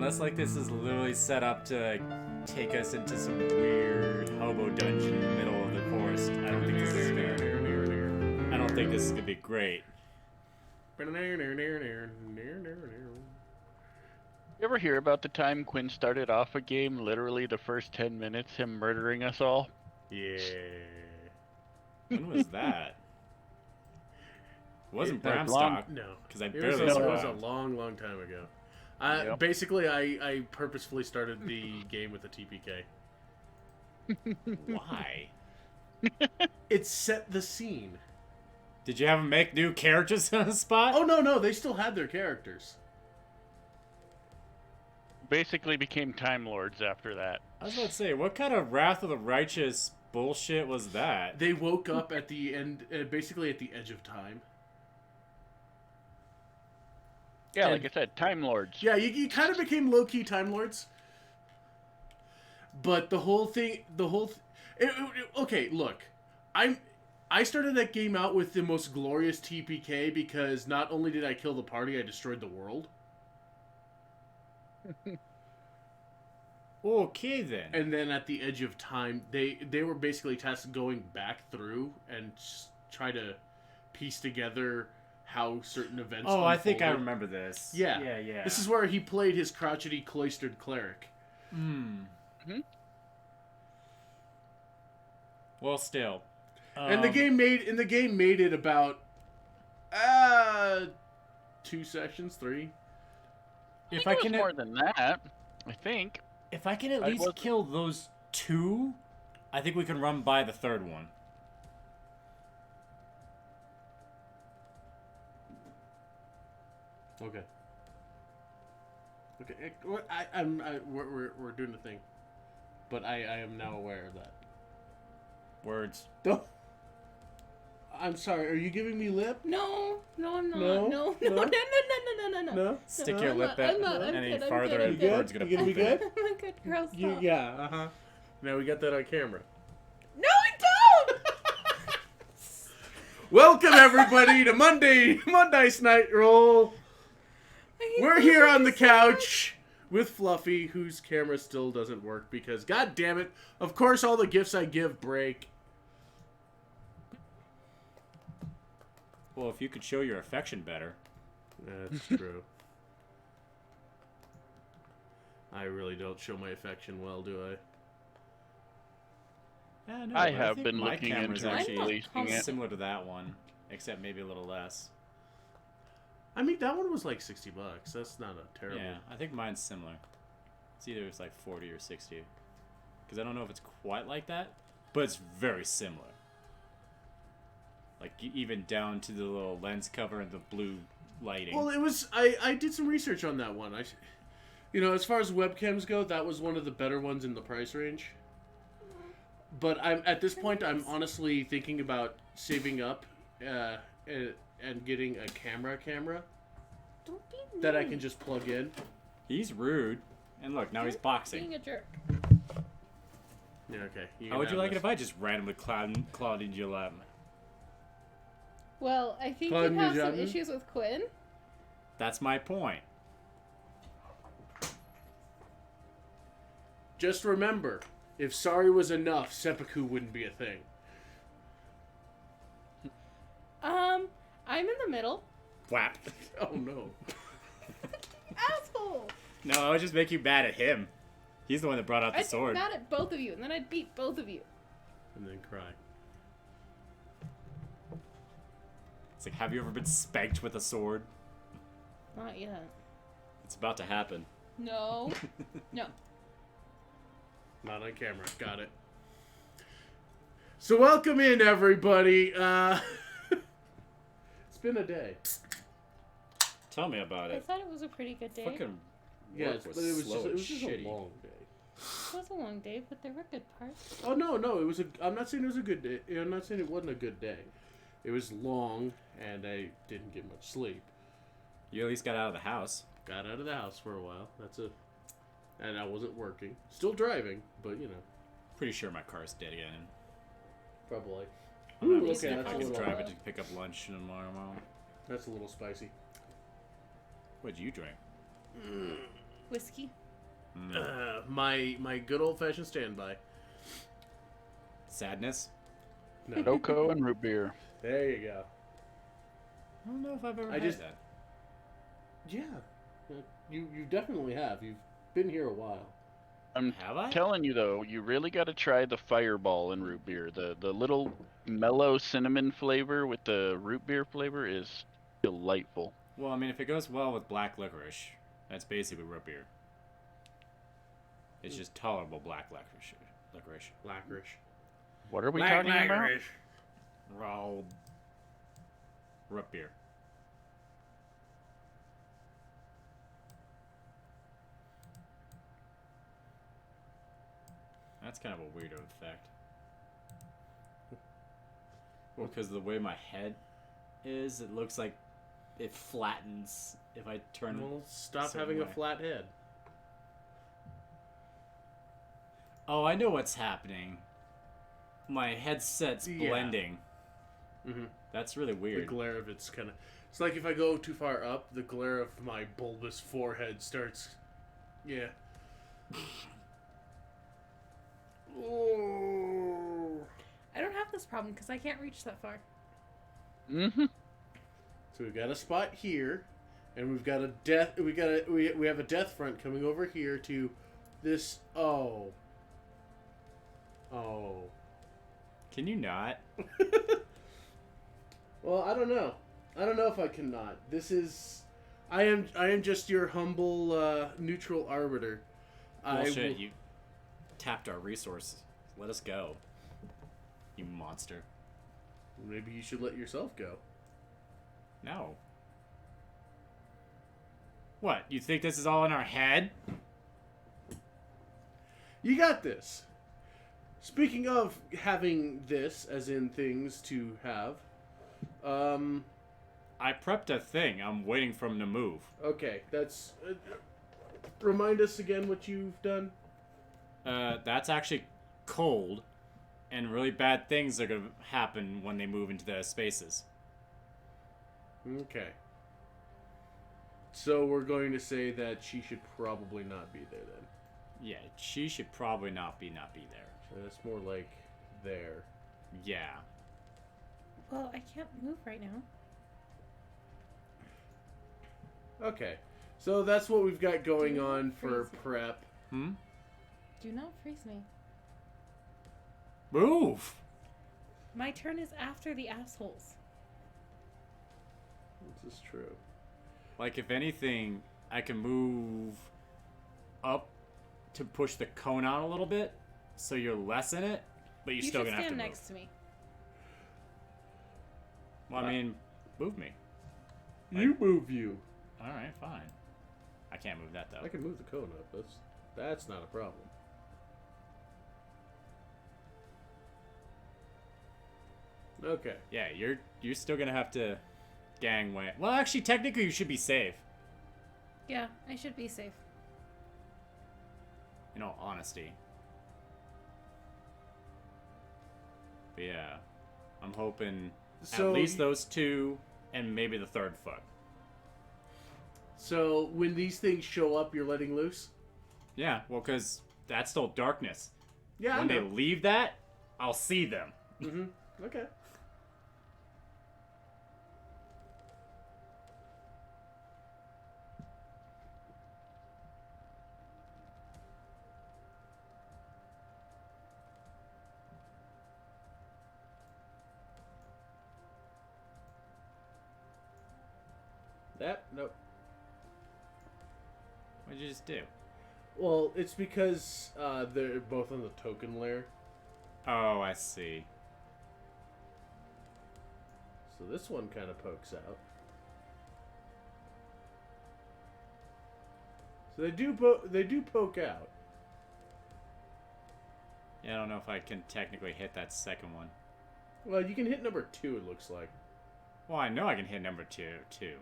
Unless like this is literally set up to like, take us into some weird hobo dungeon in the middle of the forest. I don't think this is gonna. I don't think this is gonna be great. You ever hear about the time Quinn started off a game, literally the first 10 minutes, him murdering us all? Yeah. When was that? It wasn't That Bramstock. No. Because I It was, barely a, was it was a around. long, long time ago. Yep. Basically, I purposefully started the game with a TPK. Why? It set the scene. Did you have them make new characters on the spot? Oh, no, they still had their characters. Basically became Time Lords after that. I was about to say, what kind of Wrath of the Righteous bullshit was that? They woke up at the end, basically at the edge of time. Yeah, And- like I said, Time Lords. Yeah, you kind of became low-key Time Lords. But the whole thing, okay, look. I started that game out with the most glorious TPK because not only did I kill the party, I destroyed the world. Okay then. And then at the edge of time, they were basically tasked going back through and try to piece together how certain events Oh, I think I unfolded. remember this. Yeah. Yeah. This is where he played his crotchety cloistered cleric. Well, still. And the game made it about 2 sessions, 3. If I I think it can was more than that, I think. if I can at I least wasn't- kill those 2, I think we can run by the third one. Okay. Okay. We're doing the thing, but I am now aware of that. Words. Don't. I'm sorry. Are you giving me lip? No, I'm not. No? No. No. Stick No, your I'm lip not- out I'm not- I'm any good, I'm farther good, I'm and good. Bird's gonna You gonna be poop in it. good? I'm a good girl. Stop. Yeah. Now we got that on camera. No, I don't. Welcome everybody to Mondice Night Roll. We're here on the couch with Fluffy, whose camera still doesn't work because, god damn it, of course all the gifts I give break. Well, if you could show your affection better. That's true. I really don't show my affection well, do I? No, I but have think been my looking camera's into actually releasing it. similar to that one, except maybe a little less. I mean, that one was like $60. That's not a terrible. Yeah, I think mine's similar. It's either it's like 40 or 60. Because I don't know if it's quite like that, but it's very similar. Like even down to the little lens cover and the blue lighting. Well, it was. I did some research on that one. As far as webcams go, that was one of the better ones in the price range. But at this point, I'm honestly thinking about saving up and getting a camera Don't be mean. that I can just plug in. He's rude. And look, now he's Being boxing. a jerk. Yeah, okay. How would you like it if I just randomly clouded your lap? Well, I think Claude you have some Nugent? issues with Quinn. That's my point. Just remember, if sorry was enough, seppuku wouldn't be a thing. I'm in the middle. Whap. Oh no. Asshole! No, I would just make you mad at him. He's the one that brought out the I'd be sword. mad at both of you, and then I'd beat both of you. And then cry. It's like, have you ever been spanked with a sword? Not yet. It's about to happen. No. No. Not on camera. Got it. So welcome in, everybody. It's been a day. Tell me about I it. thought it was a pretty good day. Fucking Yeah, work but was it was slow just and a shitty. long day. It was a long day, but there were good parts. Oh no, it was a. I'm not saying it was a good day. I'm not saying it wasn't a good day. It was long, and I didn't get much sleep. You at least got out of the house. Got out of the house for a while. And I wasn't working. Still driving, but Pretty sure my car's dead again. probably. I'm gonna Ooh, have to see okay, if I that's a can little. drive it to pick up lunch tomorrow. That's a little spicy. What'd you drink? Whiskey. My good old fashioned standby. Sadness. No. Cocoa and root beer. There you go. I don't know if I've ever I had just- that. Yeah. You definitely have. You've been here a while. I'm Have I? telling you though, you really got to try the Fireball and root beer. The little mellow cinnamon flavor with the root beer flavor is delightful. Well, I mean, if it goes well with black licorice, that's basically root beer. It's just tolerable black licorice. Licorice. What are we talking about? Raw root beer. That's kind of a weirdo effect. Well, because the way my head is, it looks like it flattens if I turn. Well, stop certain having way. a flat head. Oh, I know what's happening. My headset's Yeah. blending. Mm-hmm. That's really The weird. glare of it's kind of... It's like if I go too far up, the glare of my bulbous forehead starts... Yeah. Oh. I don't have this problem because I can't reach that far. Mm-hmm. So we've got a spot here, and we've got a death... We have a death front coming over here to this... Oh. Oh. Can you not? Well, I don't know. I don't know if I cannot. This is... I am just your humble, neutral arbiter. Bullshit, you tapped our resource. Let us go. You monster. Maybe you should let yourself go. No. What, you think this is all in our head? You got this. Speaking of having this, as in things to have, I prepped a thing. I'm waiting for him to move. okay, that's... remind us again what you've done. That's actually cold, and really bad things are going to happen when they move into the spaces. Okay. So we're going to say that she should probably not be there then. Yeah, she should probably not be there. So that's more like there. Yeah. Well, I can't move right now. Okay. So that's what we've got going Do on not for freeze it. prep. Hmm? Do not freeze me. Move! My turn is after the assholes. This is true. Like, if anything, I can move up to push the cone out a little bit, so you're less in it, but you're You still should gonna have to stand move. next to me. Well, I mean, move me. You move you. Alright, fine. I can't move that, though. I can move the cone up. That's not a problem. Okay. Yeah, you're still gonna have to gangway. Well, actually, technically, you should be safe. Yeah, I should be safe. In all honesty. But yeah, I'm hoping So at least those two, and maybe the third foot. So when these things show up, you're letting loose? Yeah, well, because that's still darkness. Yeah. When they leave that, I'll see them. Mm-hmm. Okay. That nope. What'd you just do? Well, it's because they're both on the token layer. Oh, I see. So this one kind of pokes out. So they do poke out. Yeah, I don't know if I can technically hit that second one. Well, you can hit number 2, it looks like. Well, I know I can hit number two, too.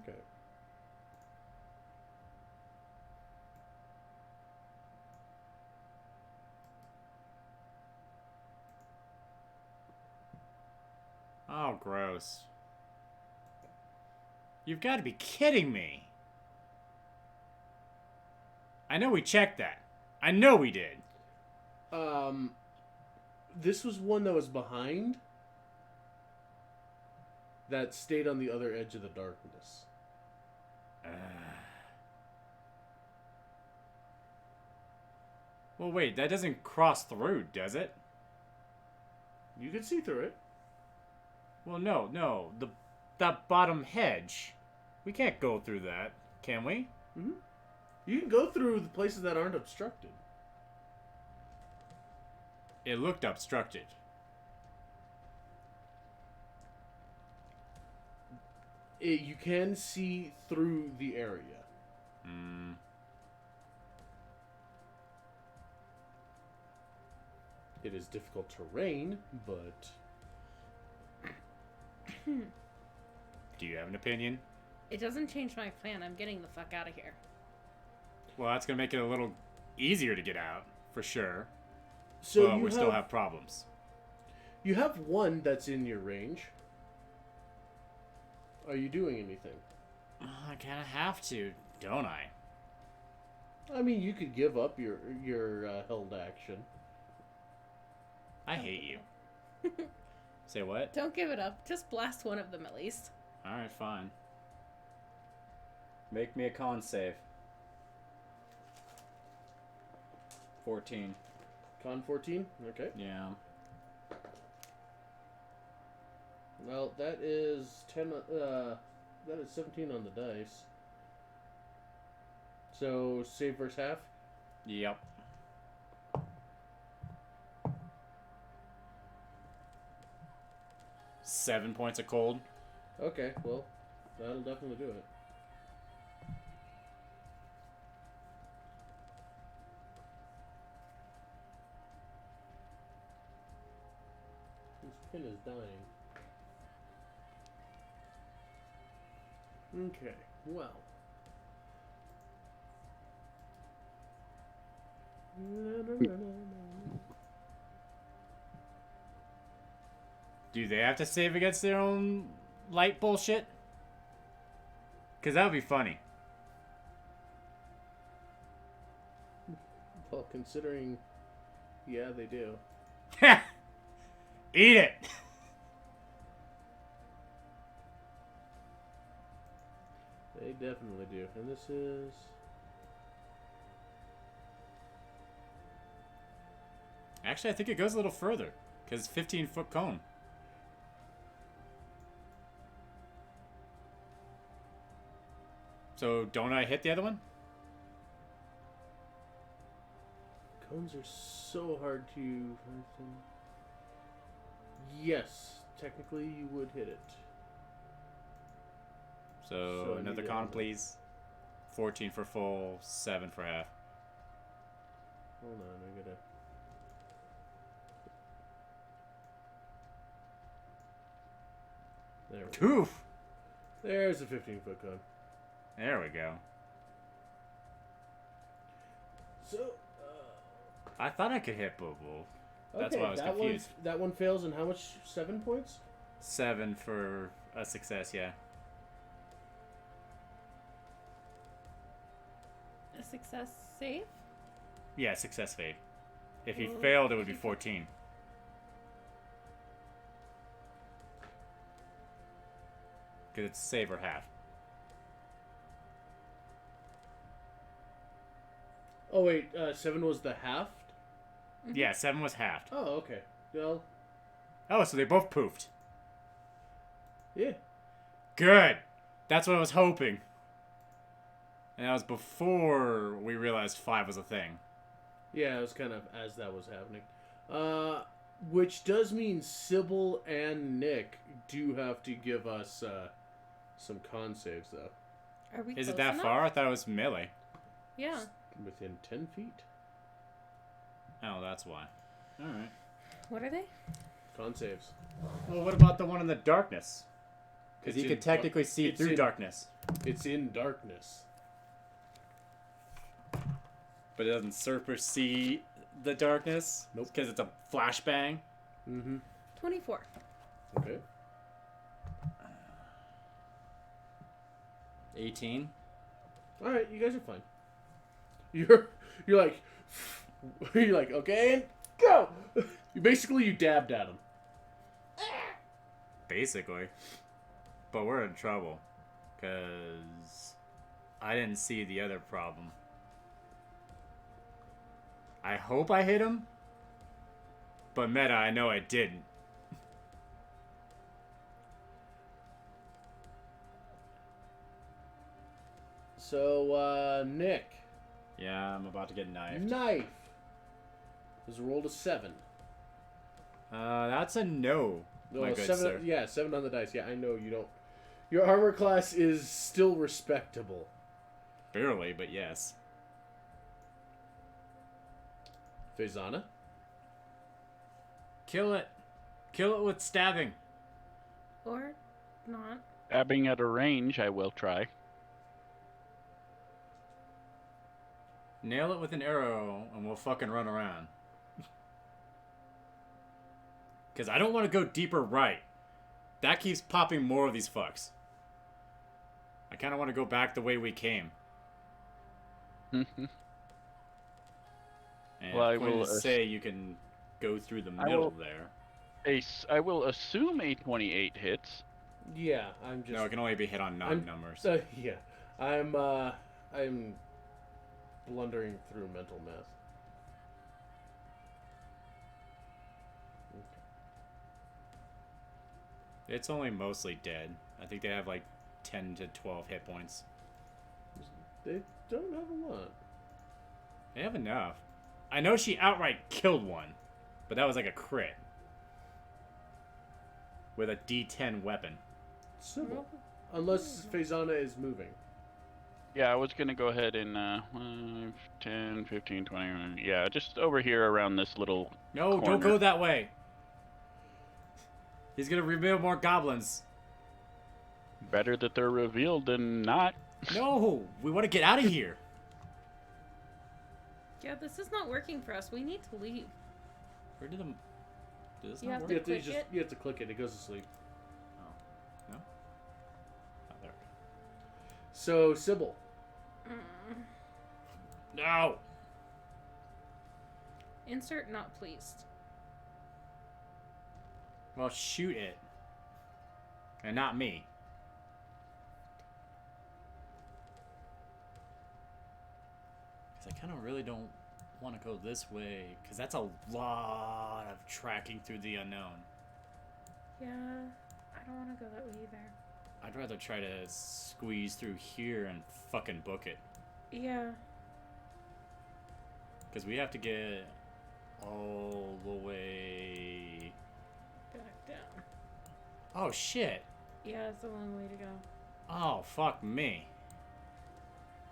Okay. Oh, gross. You've got to be kidding me. I know we checked that. I know we did. This was one that was behind. That stayed on the other edge of the darkness. Well, wait, that doesn't cross through, does it? You can see through it. Well, no. That bottom hedge. We can't go through that, can we? Mm-hmm. You can go through the places that aren't obstructed. It looked obstructed. You can see through the area. It is difficult terrain, but... Do you have an opinion? It doesn't change my plan. I'm getting the fuck out of here. Well, that's gonna make it a little easier to get out, for sure. So but we still have problems. You have one that's in your range. Are you doing anything? I kind of have to, don't I? I mean, you could give up your held action. I hate you. Say what? Don't give it up. Just blast one of them at least. Alright, fine. Make me a con save. 14. Con 14? Okay. Yeah. Well, that is 10. That is 17 on the dice. So save versus half. Yep. Seven points of cold. Okay, well, that'll definitely do it. This pin is dying. Okay, well. Do they have to save against their own light bullshit? Because that would be funny. Well, considering... Yeah, they do. Eat it! They definitely do. And this is... Actually, I think it goes a little further. Because 15-foot cone. So, don't I hit the other one? Cones are so hard to... Yes, technically you would hit it. So So another you con, get- please. 14 for full, 7 for half. Hold on, I gotta... There we go. Oof! There's a 15-foot cone. There we go. So, I thought I could hit Bobo. That's okay, why I was confused. That one fails, and how much? 7 points? 7 for a success, yeah. A success save? Yeah, success fade. If he Well, failed, it would be 14. Because it's save or half. Oh wait, 7 was the halved? Yeah, 7 was halved. Oh, okay. Well, Oh, so they both poofed. yeah. Good! That's what I was hoping. And that was before we realized 5 was a thing. Yeah, it was kind of as that was happening. Which does mean Sybil and Nick do have to give us some con saves, though. Are we Is it close that enough? far? I thought it was melee. Yeah. Within 10 feet? Oh, that's why. Alright. What are they? Con saves. Well, what about the one in the darkness? Because It's he in could technically dar- see it's through in- darkness. It's in darkness. But it doesn't supersede the darkness? Nope. Because it's a flashbang? Mm-hmm. 24. Okay. 18. Alright, you guys are fine. You're like, you're like, okay, and go. You dabbed at him. Basically. But we're in trouble. Because I didn't see the other problem. I hope I hit him. But meta, I know I didn't. So, Nick. Yeah, I'm about to get knifed. Knife. There's a roll to 7. That's a no, my good 7. sir. Yeah, 7 on the dice. Yeah, I know you don't. Your armor class is still respectable. Barely, but yes. Faizana. Kill it. Kill it with stabbing. Or not. Stabbing at a range, I will try. Nail it with an arrow, and we'll fucking run around. Because I don't want to go deeper right. That keeps popping more of these fucks. I kind of want to go back the way we came. And Well, I according will to say you can go through the I middle will- there. I will assume a 28 hits. Yeah, I'm just. No, it can only be hit on non-numbers. Yeah, I'm blundering through mental math. It's only mostly dead. I think they have like 10 to 12 hit points. They don't have a lot. They have enough. I know she outright killed one, but that was like a crit. With a D10 weapon. Simple. Unless Faizana is moving. Yeah, I was going to go ahead and 5, 10, 15, 20. Yeah, just over here around this little No, corner. don't go that way. He's gonna reveal more goblins. Better that they're revealed than not. No, we want to get out of here. Yeah, this is not working for us. We need to leave. Where did the... Did this You not have work? You have to click it? you have to click it. It goes to sleep. Oh. No? Oh, there So Sybil. we go. No! Insert not pleased. Well, shoot it. And not me. Because I kind of really don't want to go this way. Because that's a lot of tracking through the unknown. Yeah, I don't want to go that way either. I'd rather try to squeeze through here and fucking book it. Yeah. Because we have to get all the way... Back down. Oh, shit. Yeah, it's a long way to go. Oh, fuck me.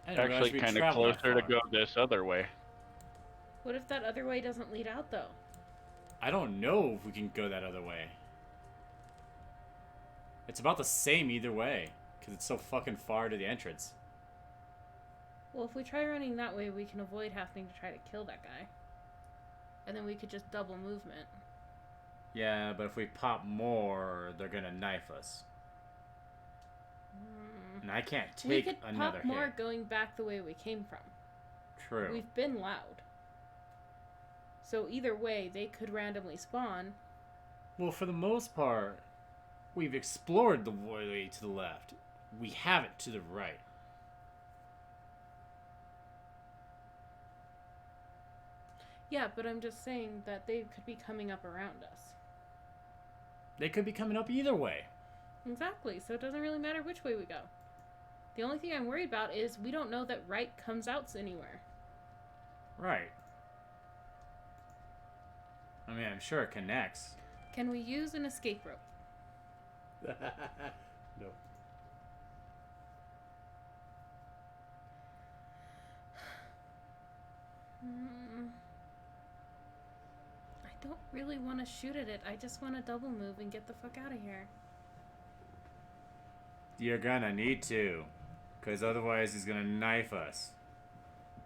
I didn't realize Actually, we kind of traveled that closer to far. go this other way. What if that other way doesn't lead out, though? I don't know if we can go that other way. It's about the same either way. Because it's so fucking far to the entrance. Well, if we try running that way, we can avoid having to try to kill that guy. And then we could just double movement. Yeah, but if we pop more, they're gonna knife us. And I can't We take could another pop more hit. going back the way we came from. True. We've been loud. So either way, they could randomly spawn. Well, for the most part, we've explored the way to the left. We haven't to the right. Yeah, but I'm just saying that they could be coming up around us. They could be coming up either way. Exactly, so it doesn't really matter which way we go. The only thing I'm worried about is we don't know that right comes out anywhere. Right. I mean, I'm sure it connects. Can we use an escape rope? No. I don't really want to shoot at it. I just want to double move and get the fuck out of here. You're gonna need to. Because otherwise he's gonna knife us.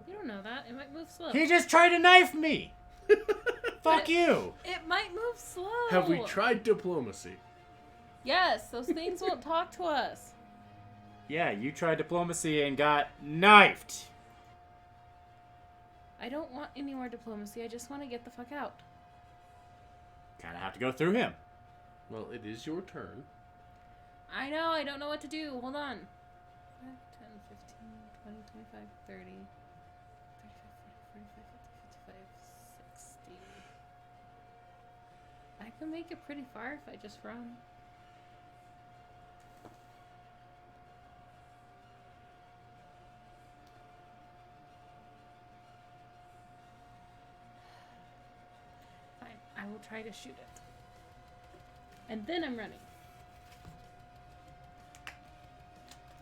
You don't know that. It might move slow. He just tried to knife me! Fuck you! It might move slow. Have we tried diplomacy? Yes, those things won't talk to us. Yeah, you tried diplomacy and got knifed. I don't want any more diplomacy. I just want to get the fuck out. Kind of have to go through him. Well, it is your turn. I know. I don't know what to do. Hold on. 5, 10, 15, 20, 25, 30, 35, 40, 45, 50, 55, 60. I can make it pretty far if I just run. Fine. I will try to shoot it. And then I'm running.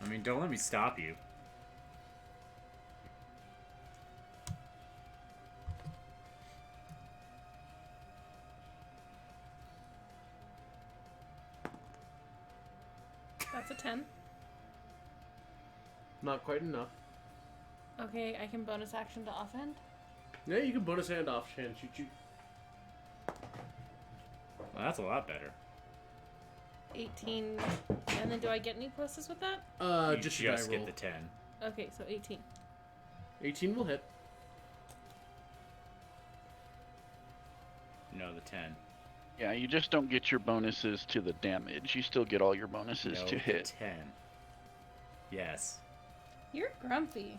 I mean, don't let me stop you. That's a 10. Not quite enough. Okay, I can bonus action to offhand. Yeah, you can bonus hand off hand shoot. Well, that's a lot better. 18. And then do I get any pluses with that? You Just just die get roll. the 10. Okay, so 18. 18 will hit. No, the 10. Yeah, you just don't get your bonuses to the damage. You still get all your bonuses No, to the hit. 10. Yes. You're grumpy.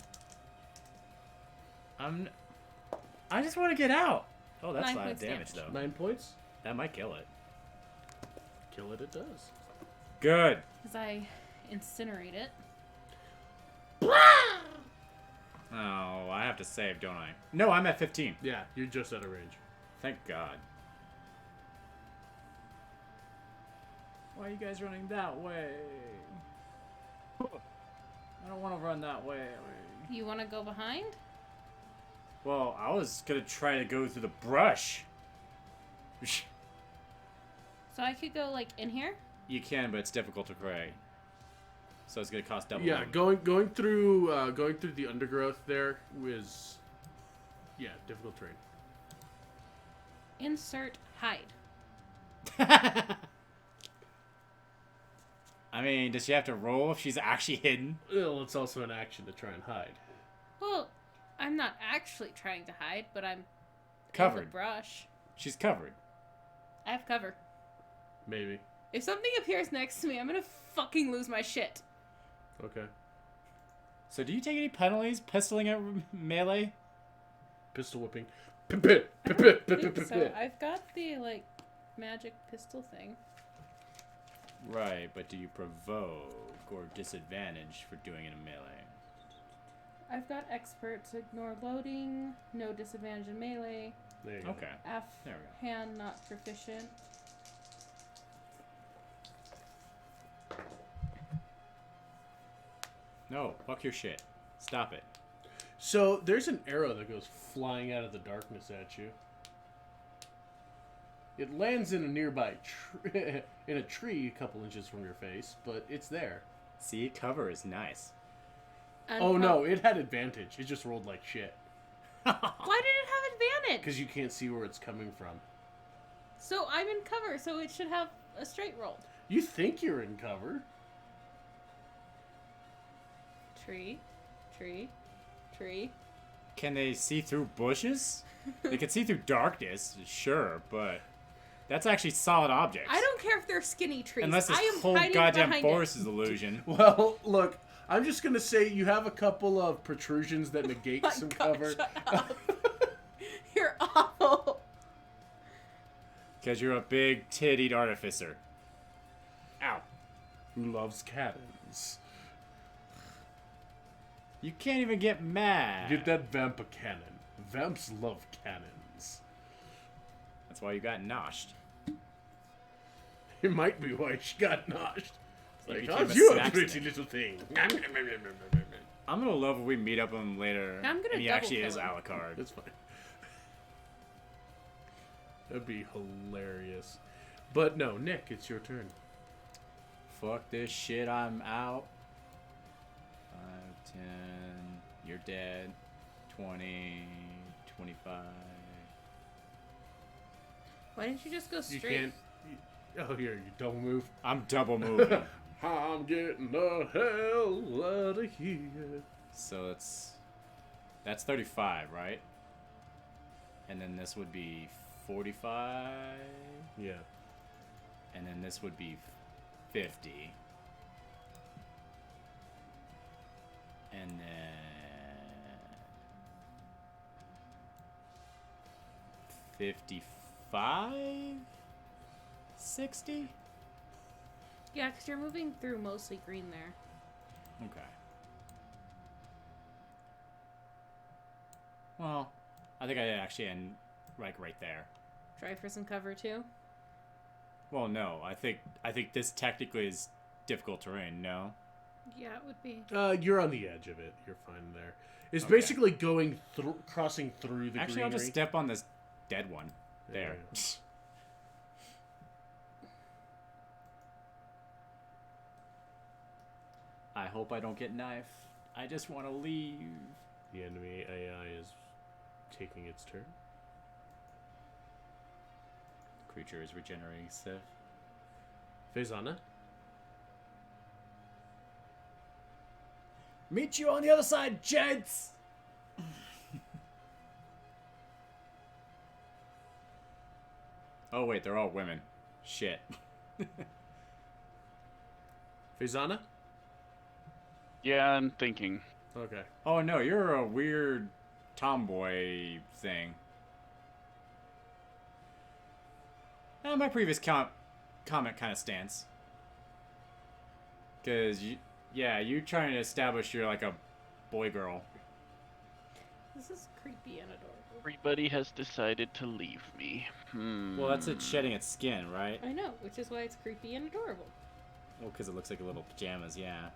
I just want to get out. Oh, that's 9 a lot of points damage, damage. though. 9 points. That might kill it. Kill it, it does. Good. Because I incinerate it. Oh, I have to save, don't I? No, I'm at 15. Yeah, you're just out of range. Thank God. Why are you guys running that way? I don't want to run that way. You want to go behind? Well, I was going to try to go through the brush. So I could go, like, in here? You can, but it's difficult to pray. So it's going to cost double. Yeah, movement. going through the undergrowth there was, difficult terrain. Insert hide. I mean, does she have to roll if she's actually hidden? Well, it's also an action to try and hide. Well, I'm not actually trying to hide, but I'm in Covered. the brush. She's covered. I have cover. Maybe. If something appears next to me, I'm gonna fucking lose my shit. Okay. So do you take any penalties pistoling at melee? Pistol whipping. I don't think so. I've got the, like, magic pistol thing. Right, but do you provoke or disadvantage for doing it in melee? I've got expert to ignore loading, no disadvantage in melee, There you go. Okay. F There we go. hand not proficient. No, fuck your shit. Stop it. So there's an arrow that goes flying out of the darkness at you. It lands in a nearby in a tree a couple inches from your face, but it's there. See, cover is nice. Oh no, it had advantage. It just rolled like shit Why did it have advantage? because you can't see where it's coming from. So I'm in cover, so it should have a straight roll. You think you're in cover? Tree, tree, tree. Can they see through bushes? They can see through darkness, sure, but that's actually solid objects. I don't care if they're skinny trees. Unless this I am whole hiding goddamn behind forest it. is illusion. Well, look, I'm just gonna say you have a couple of protrusions that negate My some God, cover. shut up. You're awful. Because you're a big tittied artificer. Ow. Who loves cannons? You can't even get mad. Get that vamp a cannon. Vamps love cannons. That's why you got noshed. It might be why she got noshed. You Like, became aren't a you a snack pretty snack. little thing? I'm gonna love if we meet up with him later. I'm gonna and he double actually kill is him. Alucard. That's fine. That'd be hilarious. But no, Nick, it's your turn. Fuck this shit, I'm out. 5, 10, you're dead. 20, 25. Why didn't you just go You straight? can't. Oh, here, you double move. I'm double moving. I'm getting the hell out of here. So that's 35, right? And then this would be 45. Yeah. And then this would be 50. And then 55? 60? Yeah, because you're moving through mostly green there. Okay. Well, I think I actually end right there. Try for some cover too. Well, no, I think this technically is difficult terrain. No. Yeah, it would be. You're on the edge of it. You're fine there. It's Okay. basically going through, crossing through the Actually, I'll greenery. just step on this dead one. There. Yeah. I hope I don't get knifed. I just want to leave. The enemy AI is taking its turn. Creature is regenerating stiff. Faisana. Meet you on the other side, gents! Oh, wait, they're all women. Shit. Faisana? Yeah, I'm thinking. Okay. Oh, no, you're a weird tomboy thing. My previous comment kind of stands. Because, you trying to establish you're like a boy girl. This is creepy and adorable. Everybody has decided to leave me. Well, that's it shedding its skin, right? I know, which is why it's creepy and adorable. Well, because it looks like a little pajamas, yeah.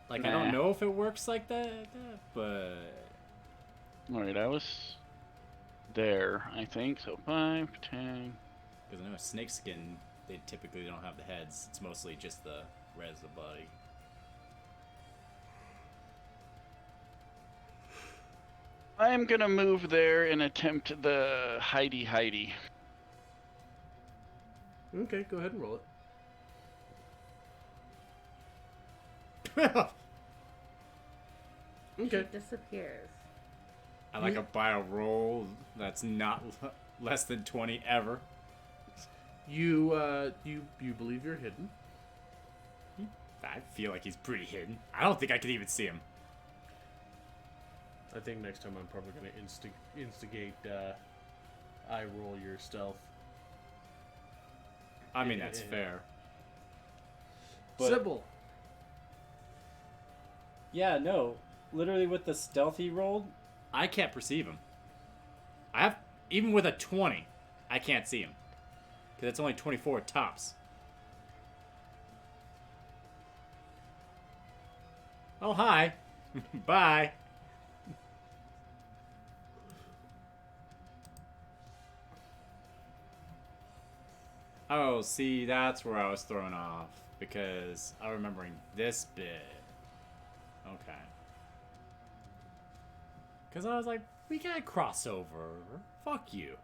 Like, I don't Nah. know if it works like that, but... Alright, I was there, I think. So 5, 10. Because I know snake skin, they typically don't have the heads. It's mostly just the res of the body. I'm gonna move there and attempt the hidey. Okay, go ahead and roll it. Okay. She disappears. I like a bio roll that's not less than 20 ever. You believe you're hidden. I feel like he's pretty hidden. I don't think I could even see him. I think next time I'm probably going to instigate I roll your stealth. I mean, that's fair. But- Sybil. Yeah, no. Literally with the stealth he rolled, I can't perceive him. Even with a 20, I can't see him. Because it's only 24 tops. Oh, hi. Bye. Oh, see, that's where I was thrown off. Because I'm remembering this bit. Okay. Because I was like, we gotta cross over. Fuck you.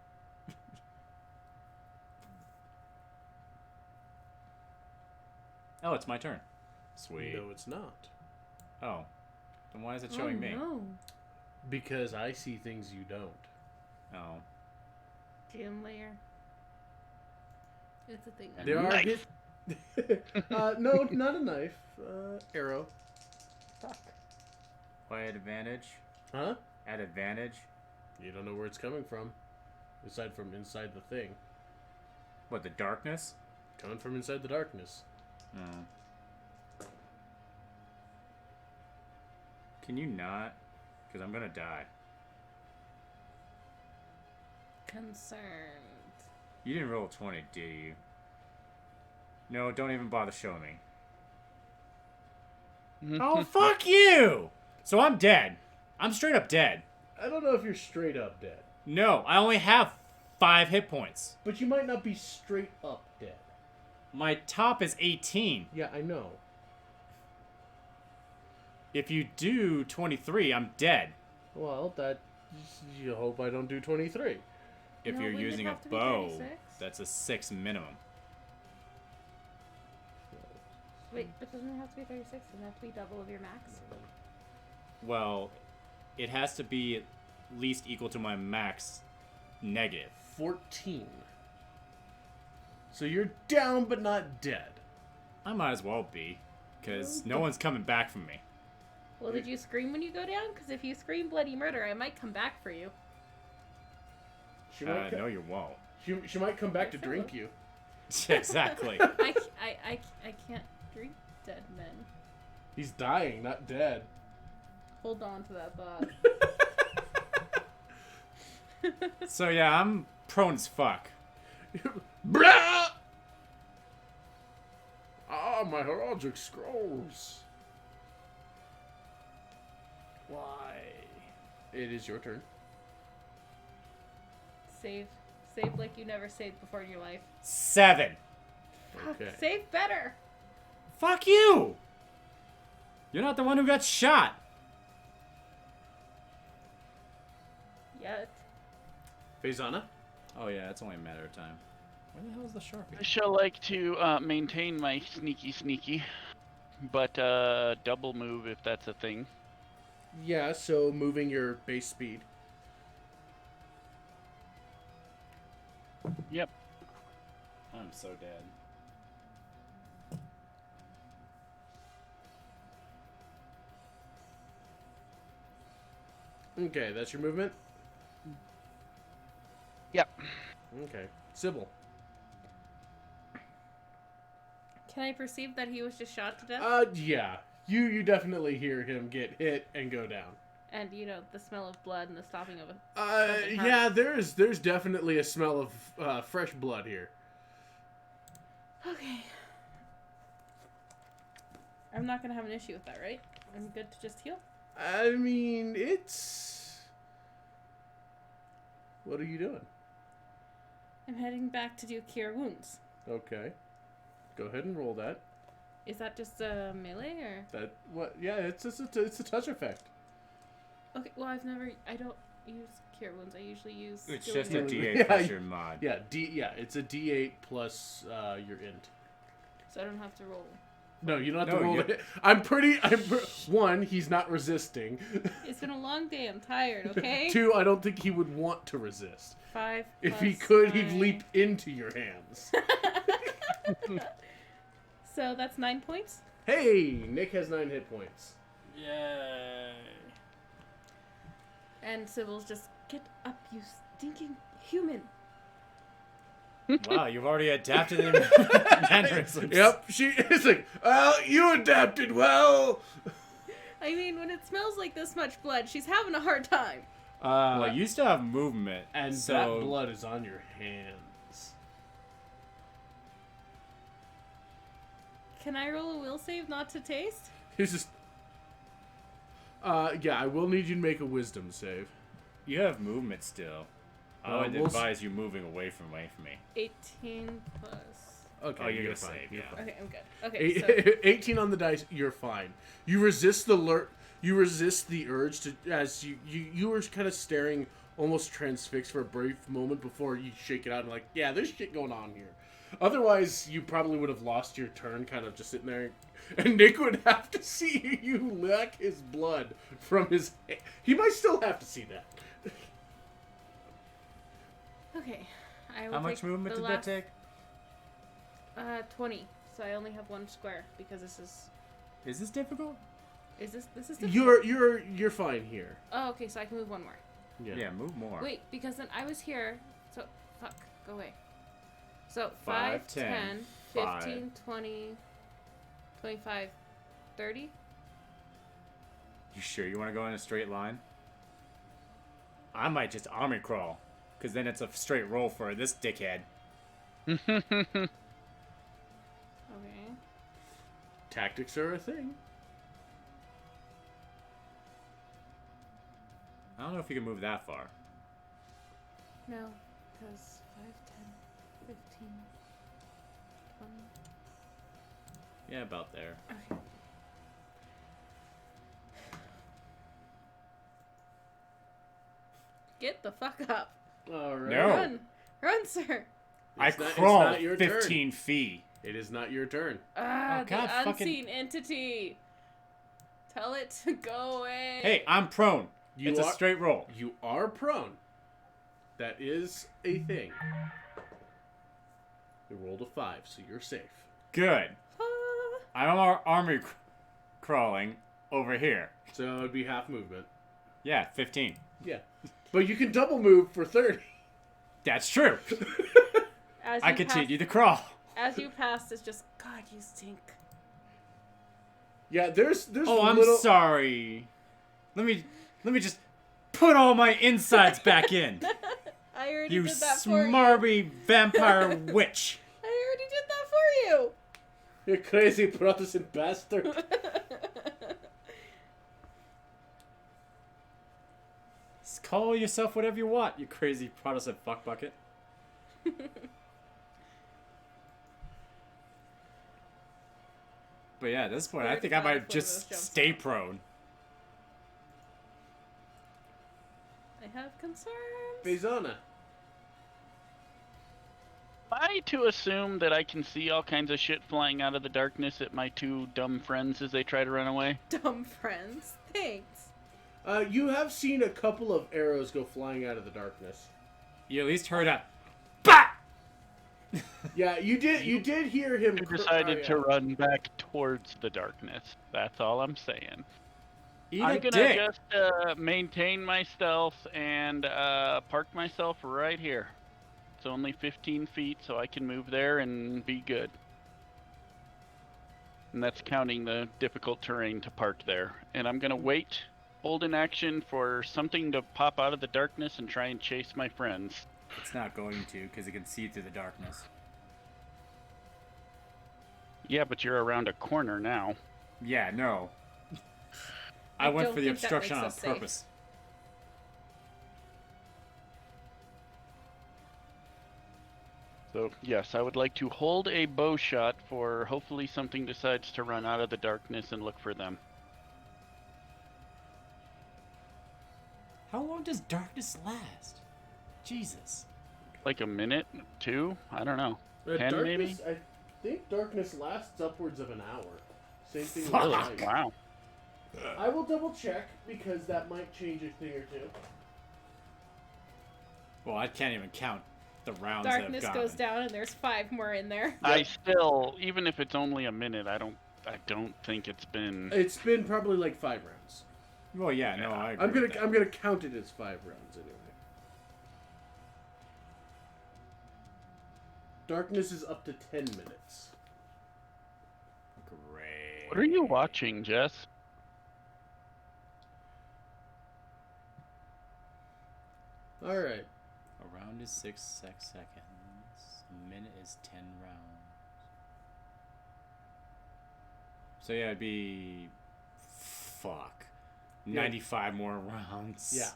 Oh, it's my turn. Sweet. No, it's not. Oh. Then why is it showing me? No. Because I see things you don't. Oh. Gym layer. It's a thing. And There are Knife. no, not a knife. Arrow. Fuck. Why at advantage? Huh? At advantage? You don't know where it's coming from. Aside from inside the thing. What, the darkness? Coming from inside the darkness. Oh. Can you not? Because I'm gonna die. Concerned. You didn't roll a 20, did you? No, don't even bother showing me. Oh, fuck you! So I'm dead. I'm straight up dead. I don't know if you're straight up dead. No, I only have 5 hit points. But you might not be straight up dead. My top is 18. Yeah, I know. If you do 23, I'm dead. Well, you hope I don't do 23. If No, you're we would using a have to be bow, 36. that's a 6 minimum. Wait, but doesn't it have to be 36? Doesn't it have to be double of your max? Well, it has to be at least equal to my max negative. 14. So you're down but not dead. I might as well be, because no one's coming back from me. Well, did you scream when you go down? Because if you scream bloody murder, I might come back for you. She might, No, you won't. she might come back to drink you. Exactly. I can't drink dead men. He's dying, not dead. Hold on to that thought. So yeah, I'm prone as fuck. Blah! Ah, my heraldic scrolls. Why? It is your turn. Save. Save like you never saved before in your life. 7. Fuck, Okay. save better. Fuck you! You're not the one who got shot. Yet. Faizana? Oh yeah, it's only a matter of time. Where the hell is the Sharpie? I shall like to maintain my sneaky, but double move if that's a thing. Yeah, so moving your base speed. Yep. I'm so dead. Okay, that's your movement? Yep. Okay. Sybil. Can I perceive that he was just shot to death? Yeah. You definitely hear him get hit and go down. And, you know, the smell of blood and the stopping of it. Yeah, there's definitely a smell of fresh blood here. Okay. I'm not gonna have an issue with that, right? I'm good to just heal? I mean, it's... What are you doing? I'm heading back to do cure wounds. Okay. Go ahead and roll that. Is that just a melee or? That what? Yeah, it's a touch effect. Okay, well I don't use cure wounds. I usually use. It's healing just a wounds. D8 Yeah, plus your mod. Yeah, it's a D8 plus your int. So I don't have to roll. No, you don't have No, to roll you- it. One, he's not resisting. It's been a long day. I'm tired. Okay. 2, I don't think he would want to resist. 5. If he plus could, he'd 9. leap into your hands. So that's 9 points. Hey, Nick has 9 hit points. Yay. And Sybil's just, get up, you stinking human. Wow, you've already adapted the mannerisms. Yep, she is like, well, you adapted well. I mean, when it smells like this much blood, she's having a hard time. Well, you still have movement, And so that blood is on your hands. Can I roll a will save not to taste? He's just... yeah, I will need you to make a wisdom save. you have movement still. I would we'll advise you moving away from me. 18 plus. Okay, Oh, you're gonna fine. save, You're yeah. fine. Okay, I'm good. Okay, so 18 on the dice, you're fine. You resist you resist the urge to, as you were kind of staring, almost transfixed for a brief moment before you shake it out and like, yeah, there's shit going on here. Otherwise, you probably would have lost your turn, kind of just sitting there, and Nick would have to see you lick his blood from his. He might still have to see that. okay. I will How much take movement the did last, that take? 20. So I only have one square because this is. Is this difficult? Is this difficult? You're fine here. Oh, okay. So I can move one more. Yeah, move more. Wait, because then I was here. So fuck. Go away. So 5, 5, 10, 10, 5. 15, 20, 25, 30. You sure you want to go in a straight line? I might just army crawl, because then it's a straight roll for this dickhead. Okay. Tactics are a thing. I don't know if you can move that far. No, because 5, 10, 15, 20. Yeah, about there. Okay. Get the fuck up. All right. No. Run. Run, sir. I It's not crawled your turn. 15 feet. It is not your turn. Ah, Oh, God, the fucking- unseen entity. Tell it to go away. Hey, I'm prone. You It's are- a straight roll. You are prone. That is a thing. You rolled a 5, so you're safe. Good. Ah. I'm army crawling over here. So it'd be half movement. Yeah, 15. Yeah. But you can double move for 30. That's true. As I you continue to crawl. As you pass, it's just, God, you stink. Yeah, there's Oh, I'm little... sorry. Let me just put all my insides back in. I already You did that for you. smarmy vampire witch. I already did that for you. You crazy Protestant bastard. Just call yourself whatever you want, you crazy Protestant fuckbucket. But yeah, at this point, I think I 45 might one of those just jumps stay out. prone. I have concerns. Bezona. Am I to assume that I can see all kinds of shit flying out of the darkness at my two dumb friends as they try to run away? Dumb friends. Thanks. You have seen a couple of arrows go flying out of the darkness. You at least heard a BAH! Yeah, you did hear him. I decided to run back towards the darkness. That's all I'm saying. Eat I'm a gonna dick. just maintain my stealth and park myself right here. It's only 15 feet, so I can move there and be good. And that's counting the difficult terrain to park there. And I'm gonna wait, hold in action for something to pop out of the darkness and try and chase my friends. It's not going to, because it can see through the darkness. Yeah, but you're around a corner now. Yeah, no. I I went don't for the think that obstruction makes on us safe. purpose. So, yes, I would like to hold a bow shot for hopefully something decides to run out of the darkness and look for them. How long does darkness last? Jesus. Like a minute, 2? I don't know. 10 darkness, maybe? I think darkness lasts upwards of an hour. Same thing with Fuck. light. Wow. I will double check because that might change a thing or two. Well, I can't even count the rounds that have Darkness gone. goes down, and there's 5 more in there. I still, even if it's only a minute, I don't think it's been. It's been probably like 5 rounds. Well, yeah, no, I agree. with that. I'm gonna count it as 5 rounds anyway. Darkness is up to 10 minutes. Great. What are you watching, Jess? All right. A round is 6 seconds. A minute is 10 rounds. So yeah, it'd be... Fuck. Yeah. 95 more rounds. Yeah.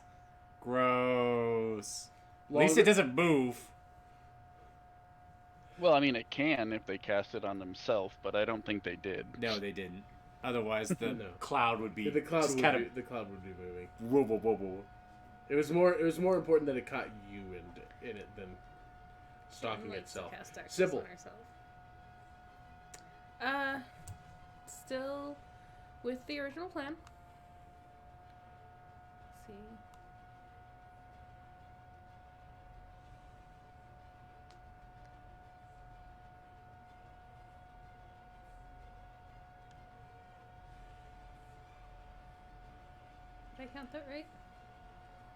Gross. At Longer- least it doesn't move. Well, I mean, it can if they cast it on themselves, but I don't think they did. No, they didn't. Otherwise, the No. cloud would be Yeah, the cloud just would kind be, of... the cloud would be moving. Whoa, whoa, whoa, whoa. It was more important that it caught you in it than stalking Likes to itself. cast darkness Sybil. on herself. Still with the original plan. Let's see. Did I count that right?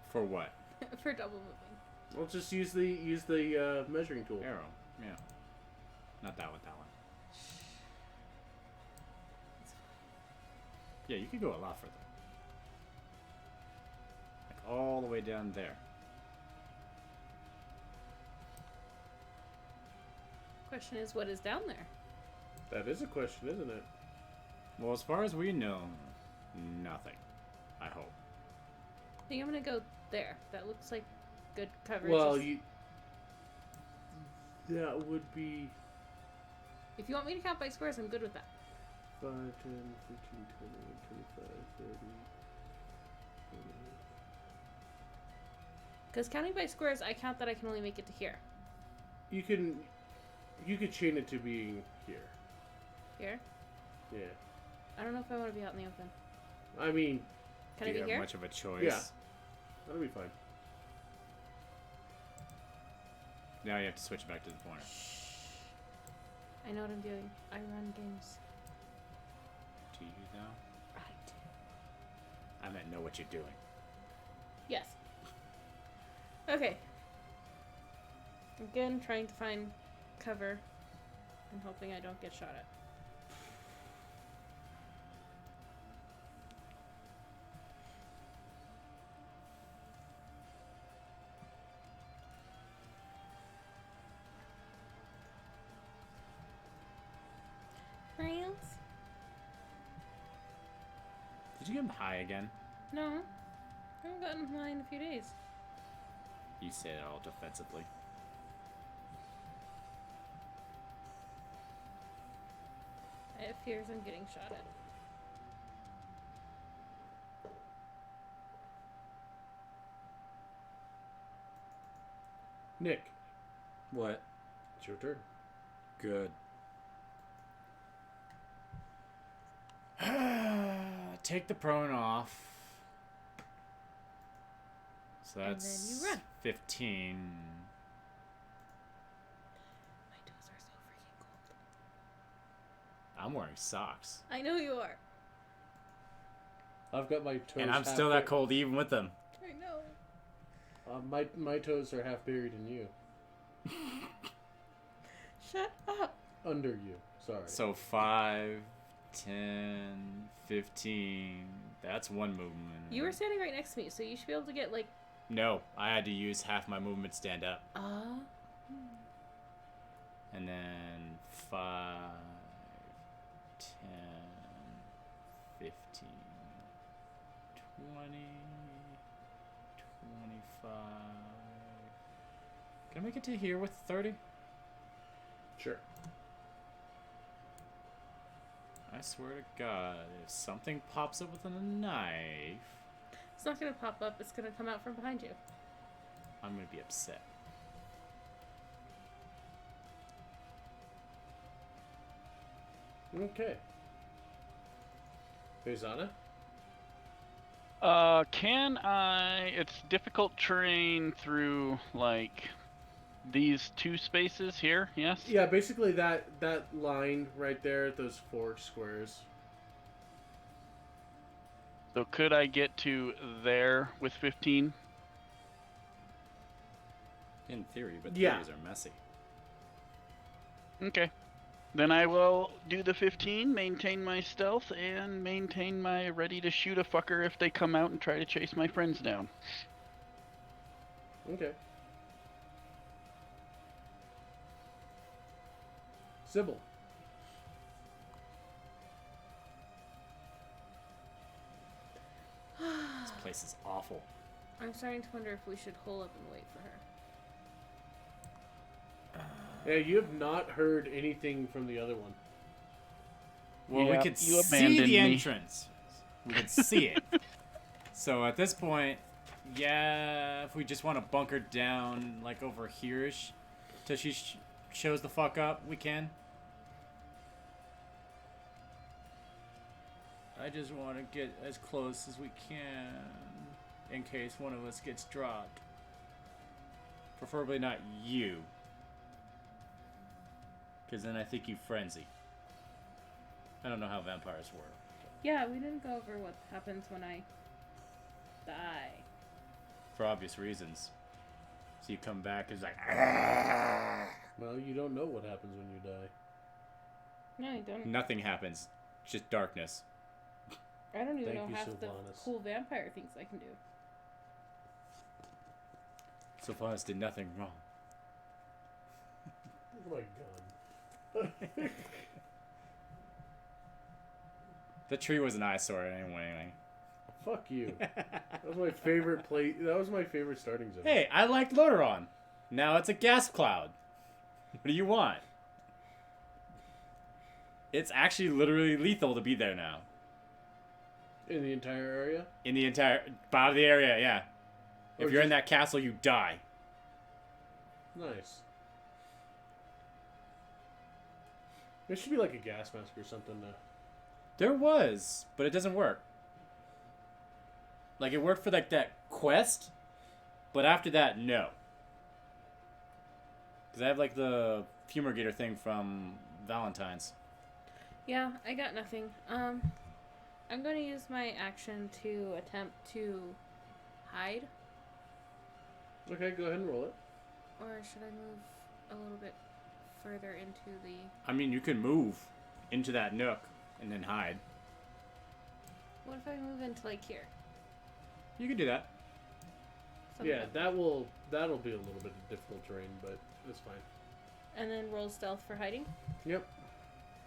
For what? For double moving. Well, just use the measuring tool. Arrow. Yeah. Not that one, that one. Yeah, you could go a lot further. Like all the way down there. Question is, what is down there? That is a question, isn't it? Well, as far as we know, nothing. I hope. I think I'm gonna go there. That looks like good coverage. Well, that would be If you want me to count by squares, I'm good with that. 5, 10, 15, 20, 25, 30. Because counting by squares, I count that I can only make it to here. You could chain it to being here. Here? Yeah. I don't know if I want to be out in the open. I mean, Can Do I you be have here? much of a choice? Yeah. that'll be fine. Now you have to switch back to the corner. I know what I'm doing. I run games. Do you though? I do. I meant know what you're doing. Yes. Okay. Again, trying to find cover and hoping I don't get shot at. France? Did you get him high again? No. I haven't gotten high in a few days. You say that all defensively. I have fears I'm getting shot at. Nick, What? it's your turn. Good. Take the prone off. So And that's then you run. 15. My toes are so freaking cold. I'm wearing socks. I know you are. I've got my toes. And I'm half still that bur- cold even with them. I know. my toes are half buried in you. Shut up. Under you. Sorry. So 5, 10, 15. That's one movement. You were standing right next to me, so you should be able to get like. No, I had to use half my movement to stand up. And then 5, 10, 15, 20, 25. Can I make it to here with 30? Sure. I swear to God, if something pops up with a knife, It's not gonna pop up. It's gonna come out from behind you. I'm gonna be upset. Okay. Faisana? Can I? It's difficult terrain through like these two spaces here. Yes. Yeah, basically that line right there, those 4 squares. So could I get to there with 15? In theory, but Yeah. theories are messy. Okay. Then I will do the 15, maintain my stealth, and maintain my ready to shoot a fucker if they come out and try to chase my friends down. Okay. Sybil. This place is awful. I'm starting to wonder if we should hole up and wait for her. Yeah, you have not heard anything from the other one. Well, Yeah, we could you see abandoned the me. entrance. We could see it. So at this point, yeah, if we just want to bunker down, like over here-ish, till she shows the fuck up, we can. I just want to get as close as we can, in case one of us gets dropped. Preferably not you. Because then I think you frenzy. I don't know how vampires work. Yeah, we didn't go over what happens when I die. For obvious reasons. So you come back, it's like, Well, you don't know what happens when you die. No, I don't. nothing happens. Just darkness. I don't even Thank know you, half the Sylvanas. cool vampire things I can do. Sylvanas did nothing wrong. Oh my god. The tree was an eyesore anyway. Fuck you. That was my favorite place. That was my favorite starting zone. Hey, I liked Loderon. Now it's a gas cloud. What do you want? It's actually literally lethal to be there now. In the entire area? In the entire bottom of the area, yeah. If Or you're in just- that castle, you die. Nice. There should be like a gas mask or something. There was, but it doesn't work. Like, it worked for, like, that quest, but after that, no. Because I have, like, the fumigator thing from Valentine's. Yeah, I got nothing. I'm going to use my action to attempt to hide. Okay, go ahead and roll it. Or should I move a little bit further into the... I mean, you can move into that nook and then hide. What if I move into, like, here? You can do that. Something Yeah, like- that'll be a little bit of difficult terrain, but it's fine. And then roll stealth for hiding? Yep.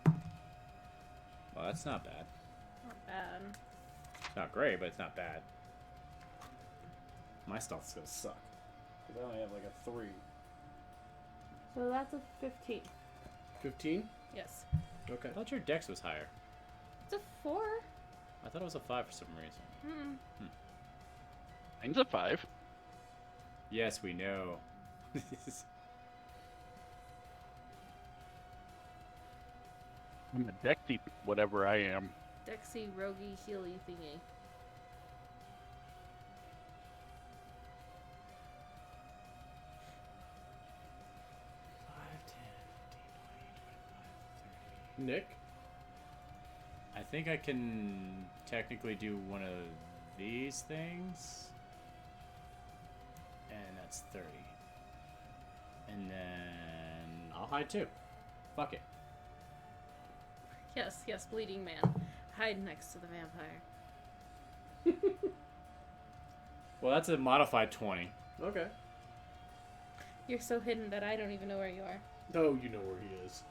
Well, that's not bad. Not bad. It's not great, but it's not bad. My stealth's gonna suck. Because I only have, like, a 3. So that's a 15. 15? Yes. Okay. I thought your dex was higher. It's a 4. I thought it was a 5 for some reason. Hmm. Mine's a 5. Yes, we know. I'm a Dexy, whatever I am. Dexy, roguey, healy thingy. Nick? I think I can technically do one of these things. And that's 30. And then I'll hide too. Fuck it. Yes, yes, bleeding man. Hide next to the vampire. Well, that's a modified 20. Okay. You're so hidden that I don't even know where you are. Oh, you know where he is.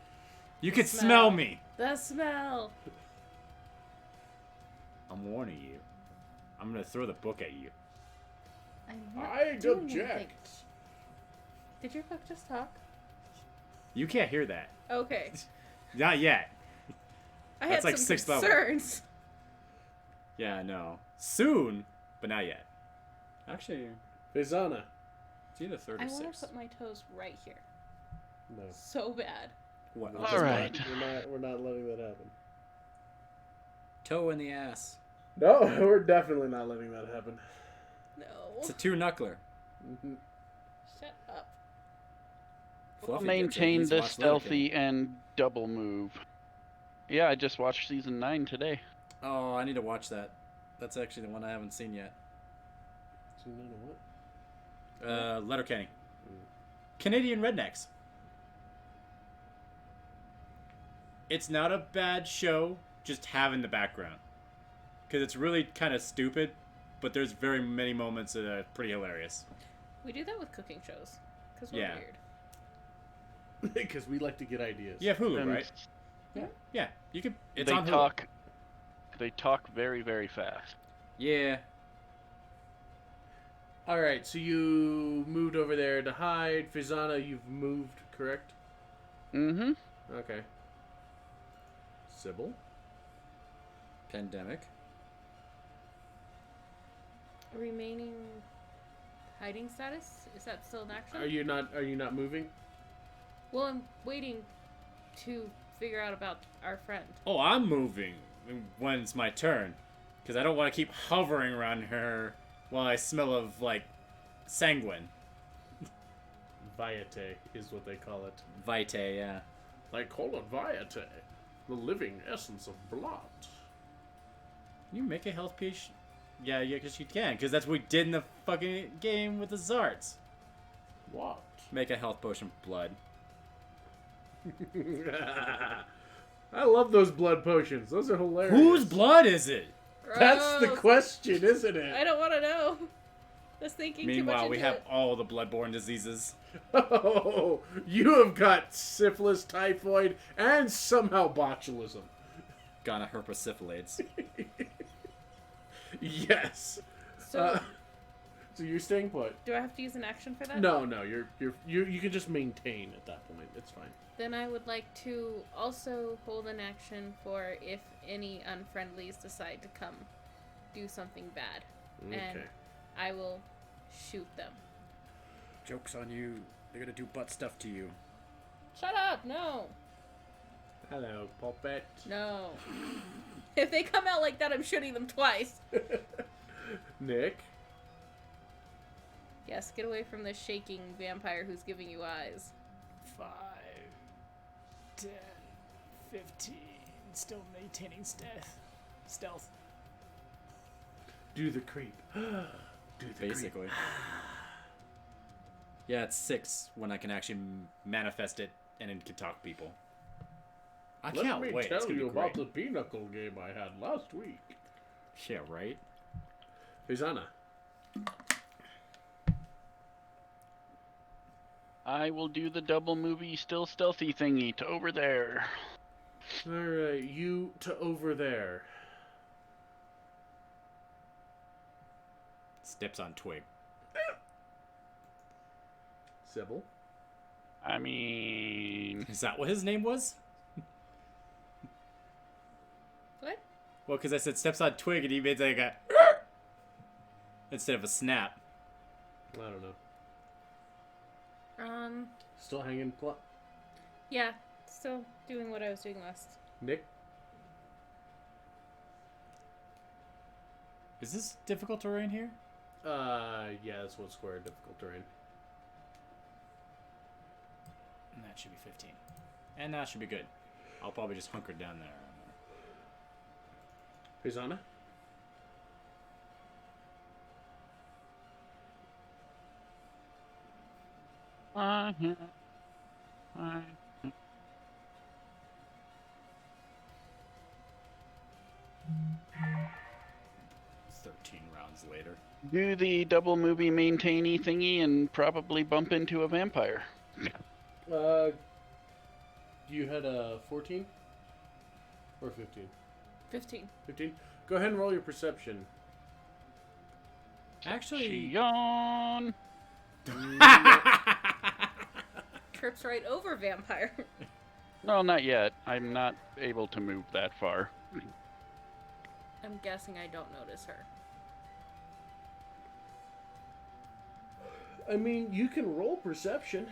You can Smell. smell me. The smell! I'm warning you. I'm gonna throw the book at you. I'm not I doing object. anything. Did your book just talk? You can't hear that. Okay. Not yet. I That's had like some sixth level. concerns. Yeah, no. Soon, but not yet. Actually, Fizana. it's either third I or want to sixth. put my toes right here. No. So bad. What? No, All we're right. not, we're not letting that happen. Toe in the ass. No, we're definitely not letting that happen. No. It's a 2-knuckler. Mm-hmm. Shut up. Fluffy Maintain gets it. the He's watched stealthy and double move. Yeah, I just watched season 9 today. Oh, I need to watch that. That's actually the one I haven't seen yet. So, no, what? Letterkenny. Canadian Rednecks. It's not a bad show, just have in the background. Because it's really kind of stupid, but there's very many moments that are pretty hilarious. We do that with cooking shows. Because we're Yeah. weird. Because we like to get ideas. You have Hulu, And right? Yeah, you can. It's they on Hulu. talk. They talk very, very fast. Yeah. All right, so you moved over there to hide. Fizana, you've moved, correct? Mm-hmm. Okay. Sybil? Pandemic. Remaining hiding status? Is that still in action? Are you not moving? Well, I'm waiting to figure out about our friend. Oh, I'm moving when it's my turn. Because I don't want to keep hovering around her while I smell of, like, sanguine. Viate is what they call it. Vitae, yeah. They call it Viate, the living essence of blood. Can you make a health piece? Yeah, because you can. Because that's what we did in the fucking game with the Zarts. What? Make a health potion of blood. I love those blood potions. Those are hilarious. Whose blood is it? That's the Gross. question, isn't I it? don't want to know. Just thinking too much Meanwhile, into we have it. all the bloodborne diseases. Oh, you have got syphilis, typhoid, and somehow botulism. Gonorrhea, herpes, syphilides. Yes. So, So you're staying put. do I have to use an action for that? No, you can just maintain at that point. It's fine. Then I would like to also hold an action for if any unfriendlies decide to come do something bad. And Okay. I will shoot them. Joke's on you. They're gonna do butt stuff to you. Shut up! No! Hello, puppet. No. If they come out like that, I'm shooting them twice. Nick. Yes, get away from the shaking vampire who's giving you eyes. 5, 10, 15. Still maintaining stealth. Do the creep. Do the Basically. Yeah, it's 6 when I can actually manifest it and it can talk to people. I Let can't me wait. It's tell gonna you be about great. the pinochle game I had last week. Yeah, right? Fizana. I will do the double movie still stealthy thingy to over there. Alright, you to over there. Steps on twig. Sybil. I mean, Is that what his name was? What? Well, because I said steps on twig and he made like a instead of a snap. I don't know. Still hanging Yeah, still doing what I was doing last. Nick? Is this difficult terrain here? Yeah, that's one square difficult terrain. And that should be 15. And that should be good. I'll probably just hunker down there. Fizana? It's 13 rounds later. do the double movie maintainy thingy and probably bump into a vampire. You had a 14? Or 15? 15. 15? Go ahead and roll your perception. Actually, Yawn. Trips right over vampire. No, not yet. I'm not able to move that far. I'm guessing I don't notice her. I mean, you can roll perception.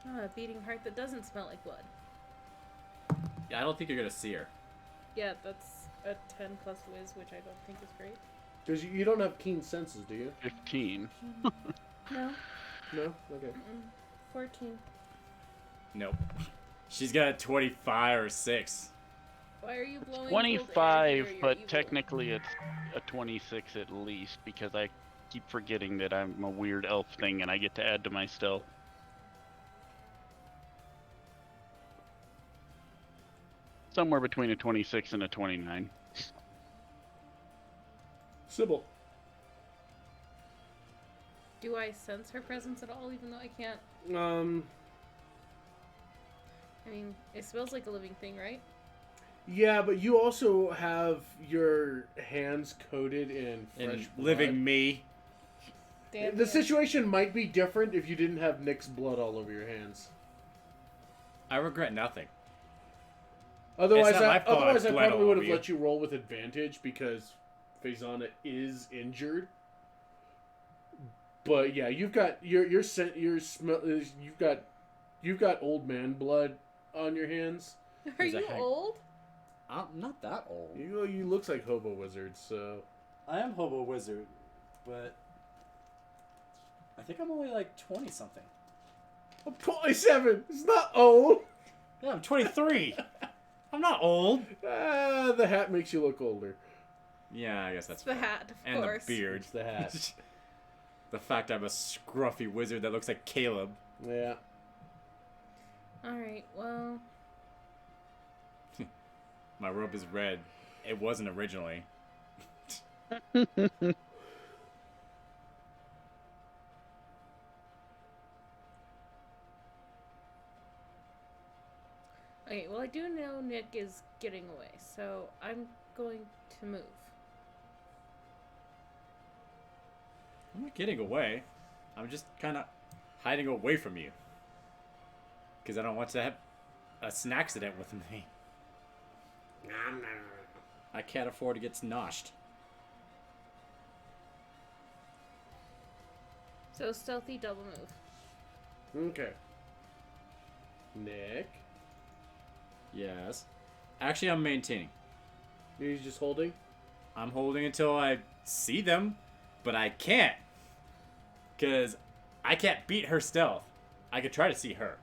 Oh, a beating heart that doesn't smell like blood. yeah, I don't think you're gonna see her. Yeah, that's a 10 plus whiz, which I don't think is great. Because you don't have keen senses, do you? 15. No. No? Okay. 14. Nope. She's got a 25 or 6. Why are you blowing cold air 25, here? You're but evil. technically it's a 26 at least because I keep forgetting that I'm a weird elf thing and I get to add to my stealth. Somewhere between a 26 and a 29. Sybil. Do I sense her presence at all, even though I can't? I mean, it smells like a living thing, right? Yeah, but you also have your hands coated in fresh And blood. living me. Damn The it. situation might be different if you didn't have Nick's blood all over your hands. I regret nothing. Otherwise, It's not my I fault I bled probably all would over have you. let you roll with advantage because Faisana is injured. But yeah, you've got your scent, your smell. You've got old man blood on your hands. Are There's a you hang- old? I'm not that old. You looks like hobo wizards. So I am Hobo Wizard, but I think I'm only like 20 something. I'm 27. It's not old. Yeah, I'm 23. I'm not old. The hat makes you look older. Yeah, I guess that's The fair. hat, of And course. the beard. It's the hat. The fact I'm a scruffy wizard that looks like Caleb. Yeah. Alright, well... My robe is red. It wasn't originally. Okay, well I do know Nick is getting away, so I'm going to move. I'm not getting away. I'm just kind of hiding away from you. Because I don't want to have a snack accident with me. I can't afford to get noshed. So stealthy double move. Okay. Nick. Yes. Actually, I'm maintaining. You're just holding? I'm holding until I see them, but I can't. Because I can't beat her stealth. I could try to see her.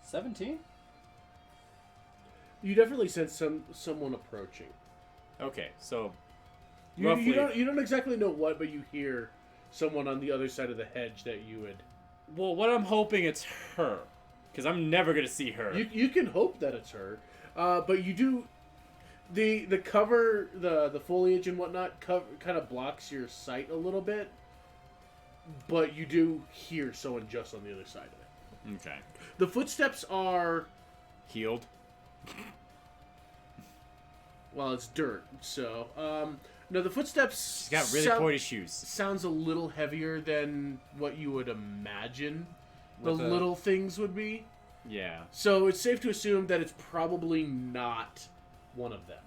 17? You definitely sense someone approaching. Okay, so You roughly. you don't exactly know what, but you hear someone on the other side of the hedge that you would. Well, what I'm hoping it's her. Because I'm never going to see her. You can hope that it's her, but you do. The cover, the foliage and whatnot, kind of blocks your sight a little bit, but you do hear someone just on the other side of it. Okay. The footsteps are, Healed. well, it's dirt, so no, the footsteps. She's got really pointy shoes. Sounds a little heavier than what you would imagine the With a- little things would be. Yeah. So it's safe to assume that it's probably not one of them.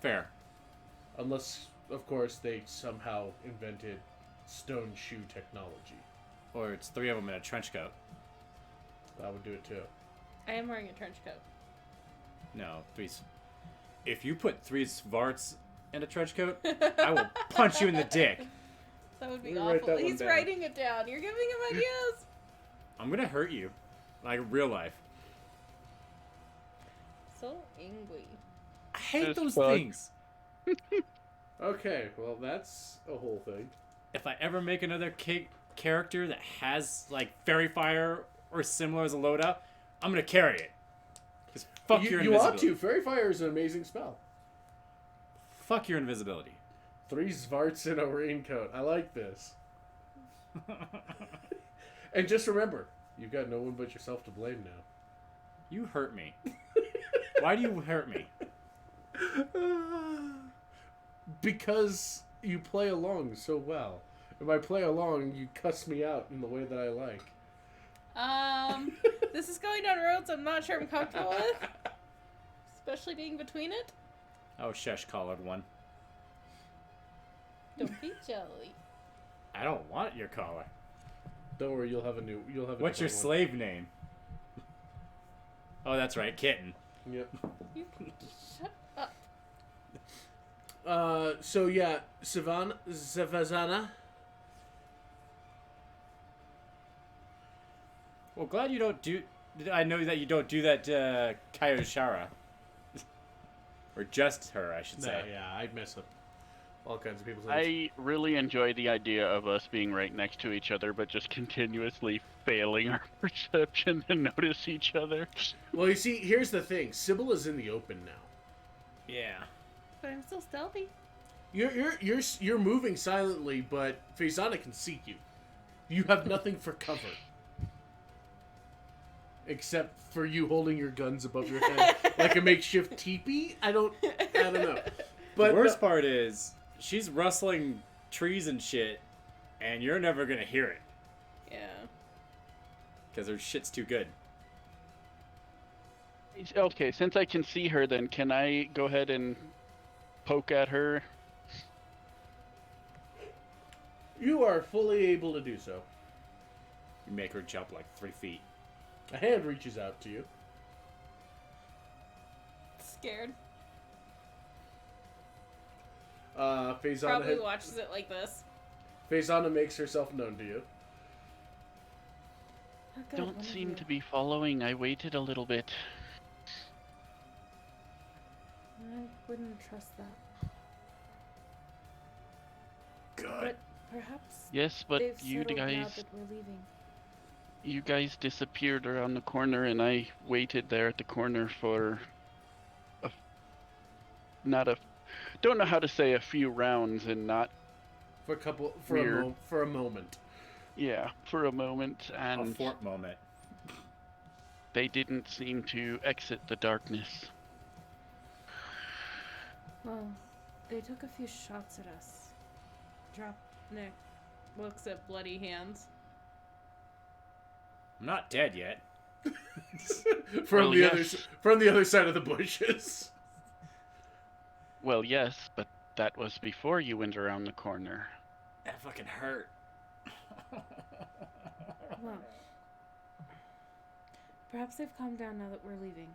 Fair. Unless, of course, they somehow invented stone shoe technology. Or it's 3 of them in a trench coat. That would do it too. I am wearing a trench coat. No, 3. If you put 3 Svarts in a trench coat, I will punch you in the dick. That would be Let me write awful. that one He's down. writing it down. You're giving him ideas. I'm going to hurt you. Like real life. So angry. I hate This those bug. things. Okay, well, that's a whole thing. If I ever make another character that has like fairy fire or similar as a loadout, I'm gonna carry it. Because fuck your You ought invisibility. to. Fairy Fire is an amazing spell. Fuck your invisibility. 3 Svarts in a raincoat. I like this. And just remember, you've got no one but yourself to blame now. You hurt me. Why do you hurt me? Because you play along so well. And by play along, you cuss me out in the way that I like. This is going down roads I'm not sure I'm comfortable with. Especially being between it. Oh, shush, collared one. Don't be jelly. I don't want your collar. Don't worry, you'll have a What's your different slave name? Oh, that's right, Kitten. one. Yep. You shut up. So yeah, Savazana. Well, glad you don't do... I know that you don't do that Kayoshara. Or just her, I should No, say. yeah, I'd mess up all kinds of people's names. I really enjoy the idea of us being right next to each other, but just continuously failing our perception to notice each other. Well, you see, here's the thing. Sybil is in the open now. Yeah. But I'm still stealthy. You're moving silently, but Faizana can see you. You have nothing for cover. Except for you holding your guns above your head like a makeshift teepee. I don't know. But The worst part is, she's rustling trees and shit, and you're never gonna hear it. Yeah. Because her shit's too good. Okay, since I can see her, then can I go ahead and poke at her? you are fully able to do so. You make her jump like 3 feet. A hand reaches out to you. Scared. Faizana, Probably watches it like this. Faizana makes herself known to you. Oh, good, Don't one of seem you. to be following. I waited a little bit. I wouldn't trust that. Good. But perhaps Yes, but they've you settled now guys, that we're leaving. you guys disappeared around the corner, and I waited there at the corner for don't know how to say a few rounds and not, For a moment. yeah, for a moment, A and fort moment. they didn't seem to exit the darkness. Well, they took a few shots at us. Nick looks at bloody hands. I'm not dead yet. From Well, the yes. from the other side of the bushes. Well, yes, but that was before you went around the corner. That fucking hurt. Well, perhaps they've calmed down now that we're leaving.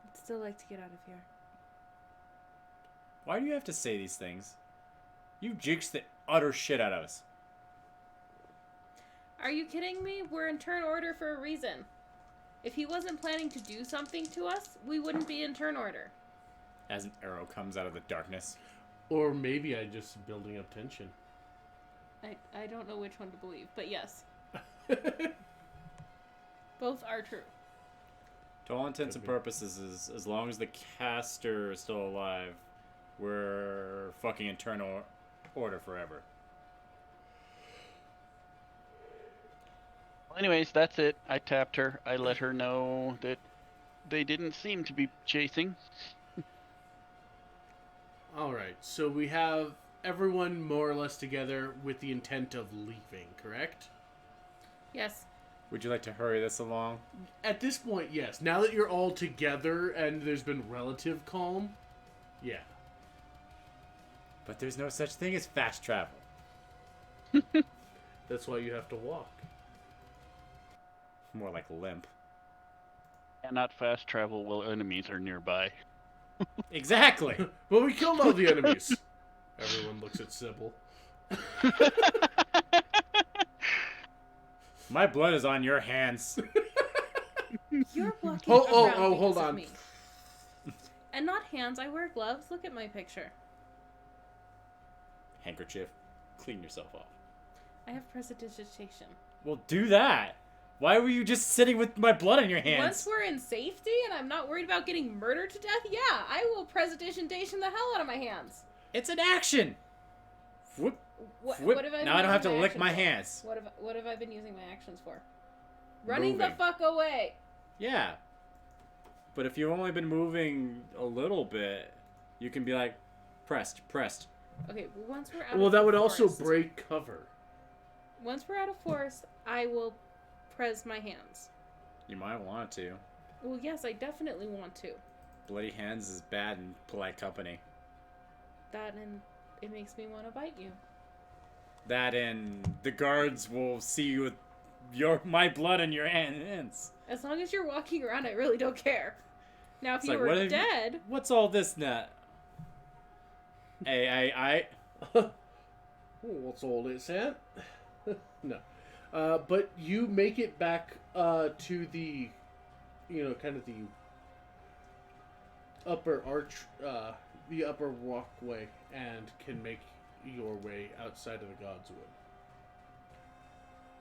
I'd still like to get out of here. Why do you have to say these things? You jinxed the utter shit out of us. Are you kidding me? We're in turn order for a reason. If he wasn't planning to do something to us, we wouldn't be in turn order. As an arrow comes out of the darkness. Or maybe I just building up tension. I don't know which one to believe, but yes. Both are true. To all intents and Could be. purposes, as long as the caster is still alive, we're fucking in turn order forever. Well, anyways, that's it. I tapped her. I let her know that they didn't seem to be chasing. All right, so we have everyone more or less together with the intent of leaving, correct? Yes. Would you like to hurry this along? At this point, yes. Now that you're all together and there's been relative calm, yeah. But there's no such thing as fast travel. That's why you have to walk. More like limp. Cannot fast travel while enemies are nearby. Exactly! Well, we killed all the enemies. Everyone looks at Sybil. My blood is on your hands. You're walking Oh, around hold because of on. me. And not hands, I wear gloves. Look at my picture. Handkerchief. Clean yourself off. I have prestidigitation. Well, do that. Why were you just sitting with my blood on your hands? Once we're in safety and I'm not worried about getting murdered to death, yeah, I will prestidigitation the hell out of my hands. It's an action. Whoop. What, Whoop. what have I been Now I don't have to using lick action my for? hands. What have I been using my actions for? Running the Moving. fuck away. Yeah. But if you've only been moving a little bit, you can be like, pressed. Okay, well, once we're out Well, of that the would also forest- break cover. Once we're out of forest, I will press my hands. You might want to. Well, yes, I definitely want to. Bloody hands is bad in polite company. That and it makes me want to bite you. That and the guards will see you with my blood in your hands. As long as you're walking around, I really don't care. Now, if It's you like, were what have you- dead, What's all this now? Hey, What's all this, Aunt? No. But you make it back to the, kind of the upper arch, the upper walkway, and can make your way outside of the Godswood.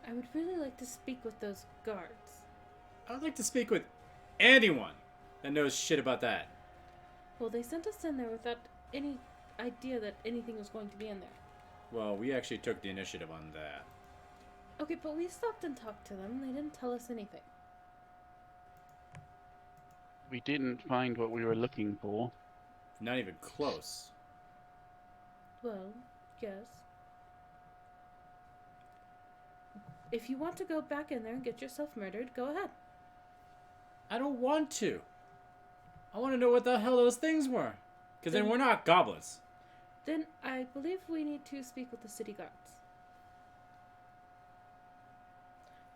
I would really like to speak with those guards. I would like to speak with anyone that knows shit about that. Well, they sent us in there without any idea that anything was going to be in there. Well, we actually took the initiative on that. Okay, but we stopped and talked to them. They didn't tell us anything. We didn't find what we were looking for. Not even close. Well, yes. If you want to go back in there and get yourself murdered, go ahead. I don't want to. I want to know what the hell those things were. Because then we're not goblins. Then I believe we need to speak with the city guards.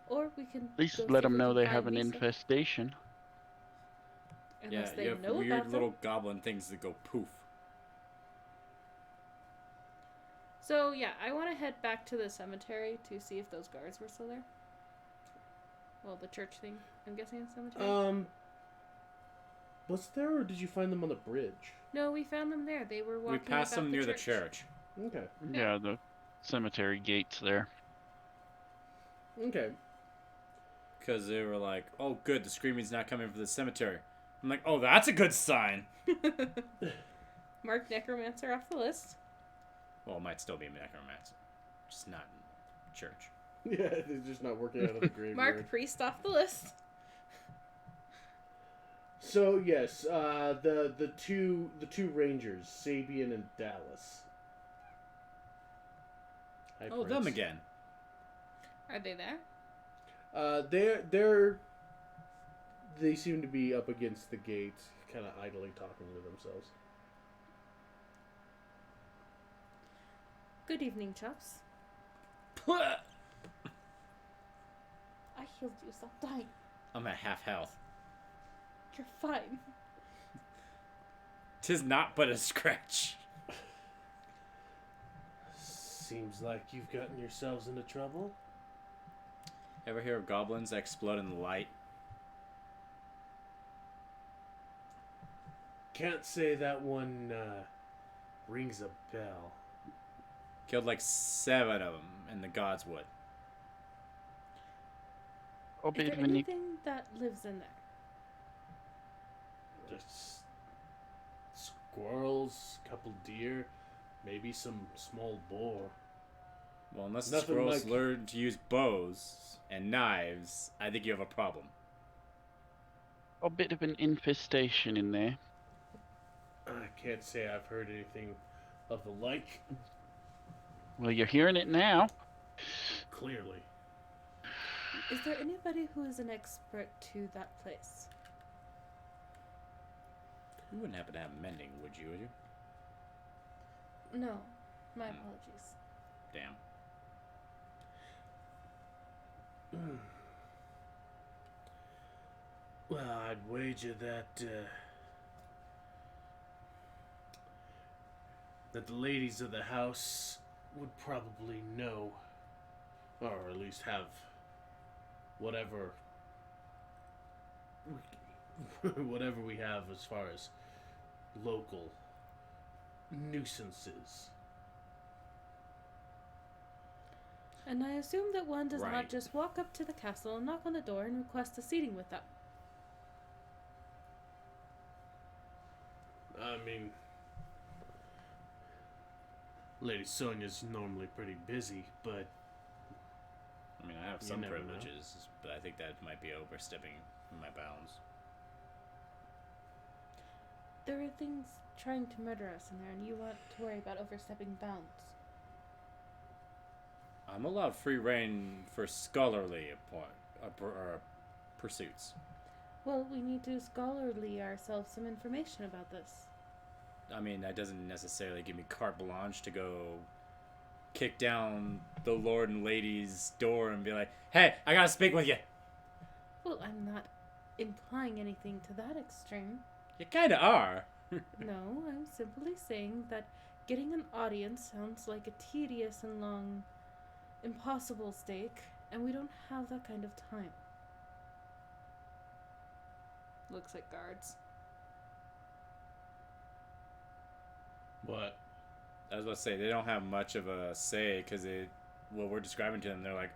Or we can At least go let see if them we know can they find have an Lisa. infestation. Unless Yeah, they you have know weird about little them. goblin things that go poof. So yeah, I want to head back to the cemetery to see if those guards were still there. Well, the church thing. I'm guessing it's cemetery. Was there, or did you find them on the bridge? No, we found them there. They were walking. We passed about them near the church. Okay. Yeah, the cemetery gates there. Okay. Because they were like, oh, good, the screaming's not coming from the cemetery. I'm like, oh, that's a good sign. Mark Necromancer off the list. Well, it might still be a necromancer. Just not in church. Yeah, they're just not working out of the graveyard. Mark Priest off the list. So yes, the two rangers, Sabian and Dallas. Hi, Oh, Prince. them again. Are they there? They seem to be up against the gate, kind of idly talking to themselves. Good evening, chaps. I healed you, stop dying. I'm at half health. You're fine. 'Tis not but a scratch. Seems like you've gotten yourselves into trouble. Ever hear of goblins that explode in the light? Can't say that one rings a bell. Killed like 7 of them in the gods would. Oh, Is there bit of an anything that lives in there? Just squirrels, couple deer, maybe some small boar. Well, unless the Nothing squirrels like- learn to use bows and knives, I think you have a problem. a bit of an infestation in there. I can't say I've heard anything of the like. Well, you're hearing it now. Clearly. Is there anybody who is an expert to that place? You wouldn't happen to have mending, would you? No. My apologies. Damn. Well, I'd wager that that the ladies of the house would probably know, or at least have whatever whatever we have as far as local nuisances. And I assume that one does Right. not just walk up to the castle and knock on the door and request a seating with them. I mean, Lady Sonia's normally pretty busy, but I mean, I have You some never know. privileges, but I think that might be overstepping my bounds. There are things trying to murder us in there, and you want to worry about overstepping bounds. I'm allowed free reign for scholarly pursuits. Well, we need to scholarly ourselves some information about this. I mean, that doesn't necessarily give me carte blanche to go kick down the lord and lady's door and be like, "Hey, I gotta speak with you." Well, I'm not implying anything to that extreme. You kinda are. No, I'm simply saying that getting an audience sounds like a tedious and long, impossible stake, and we don't have that kind of time. Looks like guards. what? I was about to say, they don't have much of a say because what we're describing to them, they're like,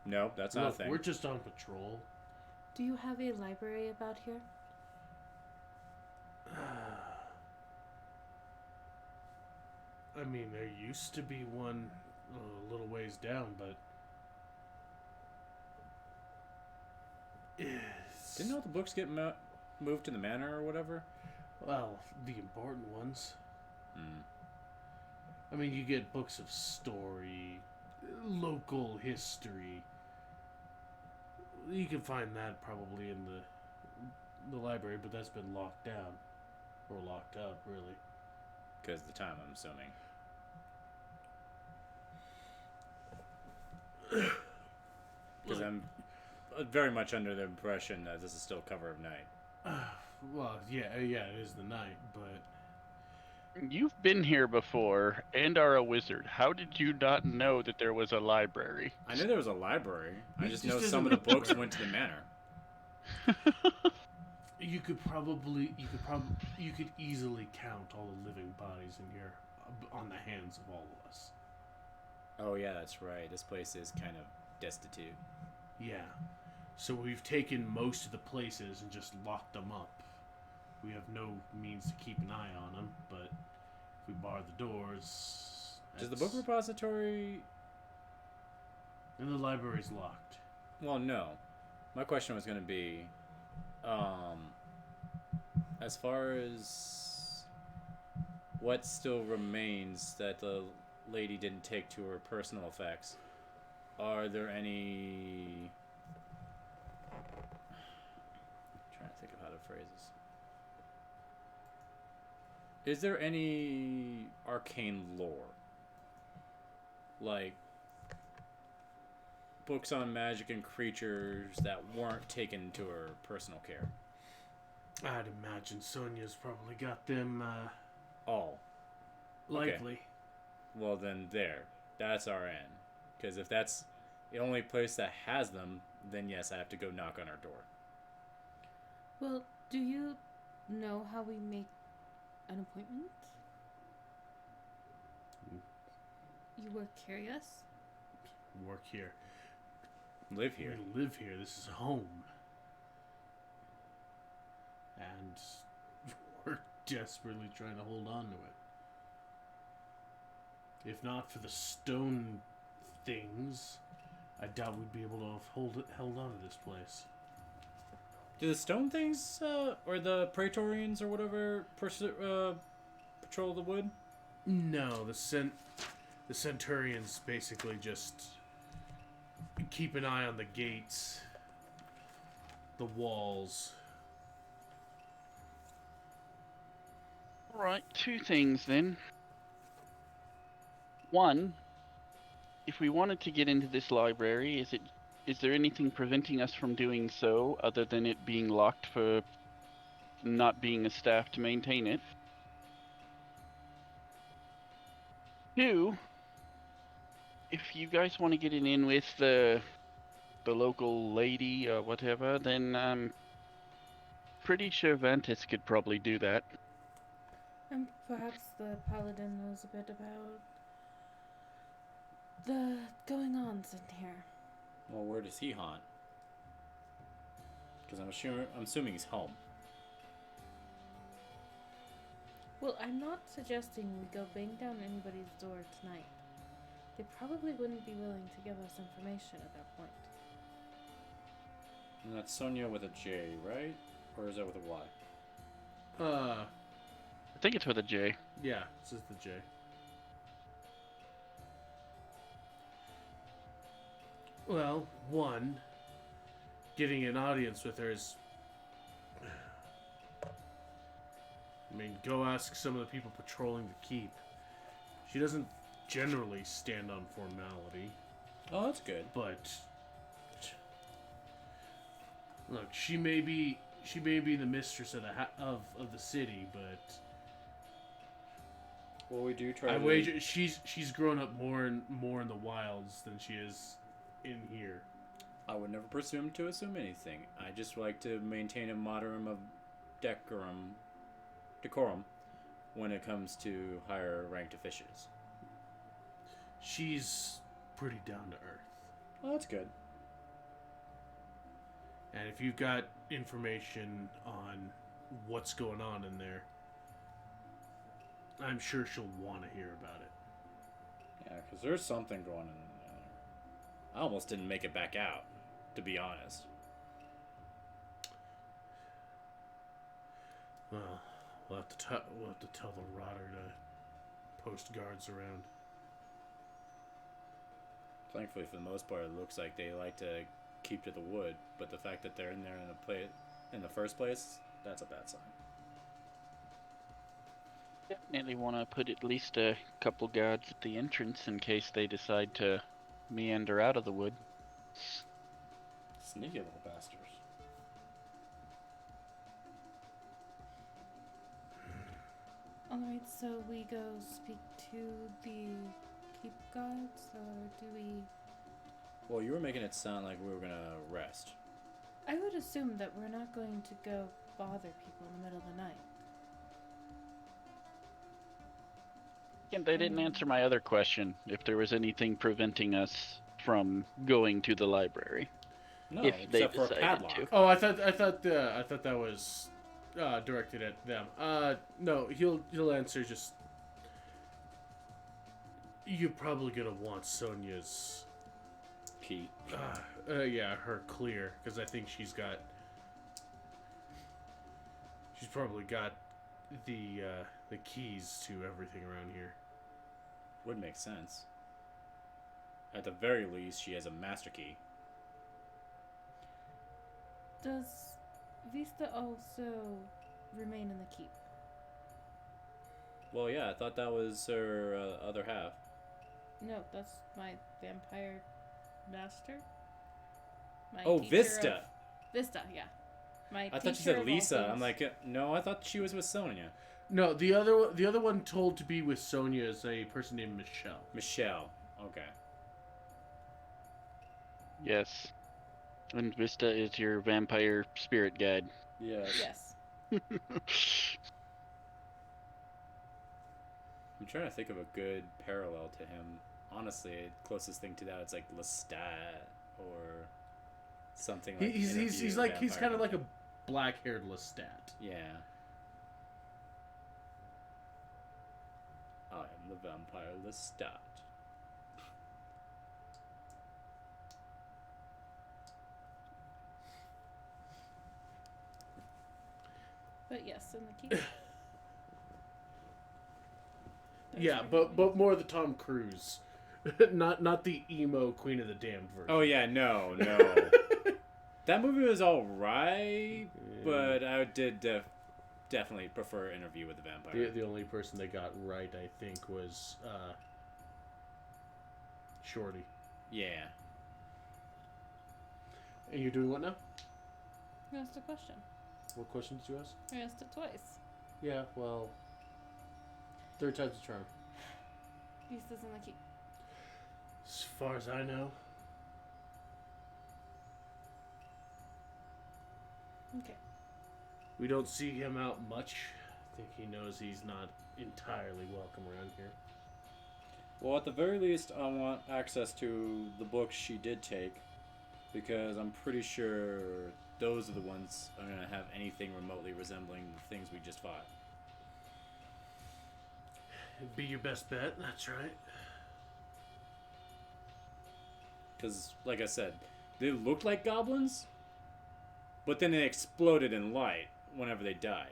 nope, that's not a Look, thing. we're just on patrol. Do you have a library about here? I mean, there used to be one a little ways down, but Didn't all the books get moved to the manor or whatever? well, the important ones. Hmm. I mean, you get books of story, local history. You can find that probably in the library, but that's been locked down or locked up, really. Because of the time, I'm assuming. Because I'm very much under the impression that this is still cover of night. Well, yeah, it is the night, but You've been here before and are a wizard. How did you not know that there was a library? I knew there was a library. I He just just know doesn't some of the know books where. went to the manor. you could easily count all the living bodies in here on the hands of all of us. Oh yeah, that's right. This place is kind of destitute. Yeah. So we've taken most of the places and just locked them up. We have no means to keep an eye on them, but if we bar the doors... Does the book repository... And the library's locked. Well, no. My question was going to be, as far as what still remains that the lady didn't take to her personal effects, are there any... I'm trying to think of how to phrase this. Is there any arcane lore? Like, books on magic and creatures that weren't taken into her personal care. I'd imagine Sonia's probably got them, All. likely. Well, then that's our end. Because if that's the only place that has them, then yes, I have to go knock on her door. Well, do you know how we make an appointment? You were curious? Work here. Live here. We live here. This is home. And we're desperately trying to hold on to it. If not for the stone things, I doubt we'd be able to have held on to this place. Do the stone things, or the Praetorians or whatever, patrol the wood? No, the Centurions basically just keep an eye on the gates, the walls. Alright, two things then. One, if we wanted to get into this library, is there anything preventing us from doing so other than it being locked for not being a staff to maintain it? Two, if you guys want to get it in with the local lady or whatever, then I'm pretty sure Ventus could probably do that. And perhaps the paladin knows a bit about the going-ons in here. Well, where does he haunt? Because I'm assuming he's home. Well, I'm not suggesting we go bang down anybody's door tonight. They probably wouldn't be willing to give us information at that point. And that's Sonia with a J, right? Or is that with a Y? I think it's with a J. Yeah, this is the J. Well, one, getting an audience with her is... I mean, go ask some of the people patrolling the keep. She doesn't generally stand on formality, Oh, that's good. but... Look, she may be the mistress of the city, but Well, we do try I to... wager she's grown up more in the wilds than she is in here. I would never presume to assume anything. I just like to maintain a modicum of decorum when it comes to higher ranked officials. She's pretty down to earth. Well, that's good. And if you've got information on what's going on in there, I'm sure she'll want to hear about it. Yeah, because there's something going on in there. I almost didn't make it back out, to be honest. Well, we'll have to tell the rotter to post guards around. Thankfully, for the most part, it looks like they like to keep to the wood, but the fact that they're in there in the first place, that's a bad sign. Definitely want to put at least a couple guards at the entrance in case they decide to meander out of the wood. Sneaky little bastards. Alright, so we go speak to the keep guards, or do we... Well, you were making it sound like we were gonna rest. I would assume that we're not going to go bother people in the middle of the night. And they didn't answer my other question, if there was anything preventing us from going to the library. No, If they except for a decided padlock. to. Oh, I thought that was directed at them. No, he'll answer just. You're probably gonna want Sonia's. Key. Yeah, her clear, because I think she's probably got the keys to everything around here. Would make sense. At the very least, she has a master key. Does Vista also remain in the keep? Well, yeah, I thought that was her other half. No, that's my vampire master. My Oh, teacher Vista. of- Vista, yeah. My I thought you teacher said of all Lisa. I'm things. like, no, I thought she was with Sonia. No, the other one told to be with Sonia is a person named Michelle. Michelle. Okay. Yes. And Vista is your vampire spirit guide. Yes. Yes. I'm trying to think of a good parallel to him. Honestly, closest thing to that is like Lestat or something like. He's kind of like a black-haired Lestat. Yeah. I am the vampire Lestat. But yes, in the key. Yeah, but more the Tom Cruise, not the emo Queen of the Damned version. Oh yeah, no. That movie was all right, but I did definitely prefer Interview with the Vampire. The only person they got right, I think, was Shorty. Yeah. And you're doing what now? You asked a question. What question did you ask? I asked it twice. Yeah, well, third time's a charm. Lisa's in the key. As far as I know. Okay. We don't see him out much. I think he knows he's not entirely welcome around here. Well, at the very least, I want access to the books she did take, because I'm pretty sure those are the ones are going to have anything remotely resembling the things we just fought. It'd be your best bet, that's right. Because, like I said, they looked like goblins, but then they exploded in light whenever they died.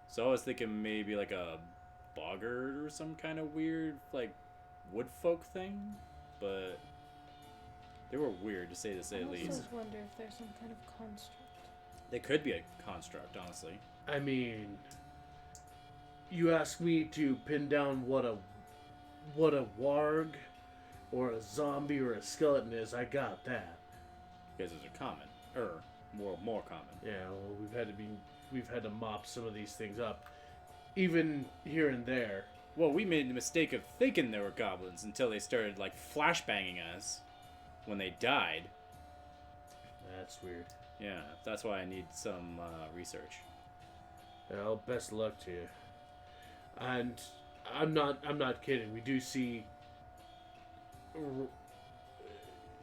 So I was thinking maybe like a boggart or some kind of weird, like, woodfolk thing, but they were weird, to say the I least. also wonder if there's some kind of construct. They could be a construct, honestly. I mean, you ask me to pin down what a warg or a zombie or a skeleton is, I got that. Because those are common. More common. Yeah, well, we've had to mop some of these things up. Even here and there. Well, we made the mistake of thinking they were goblins until they started, like, flashbanging us when they died. That's weird. Yeah, that's why I need some research. Well, best of luck to you. And I'm not kidding. We do see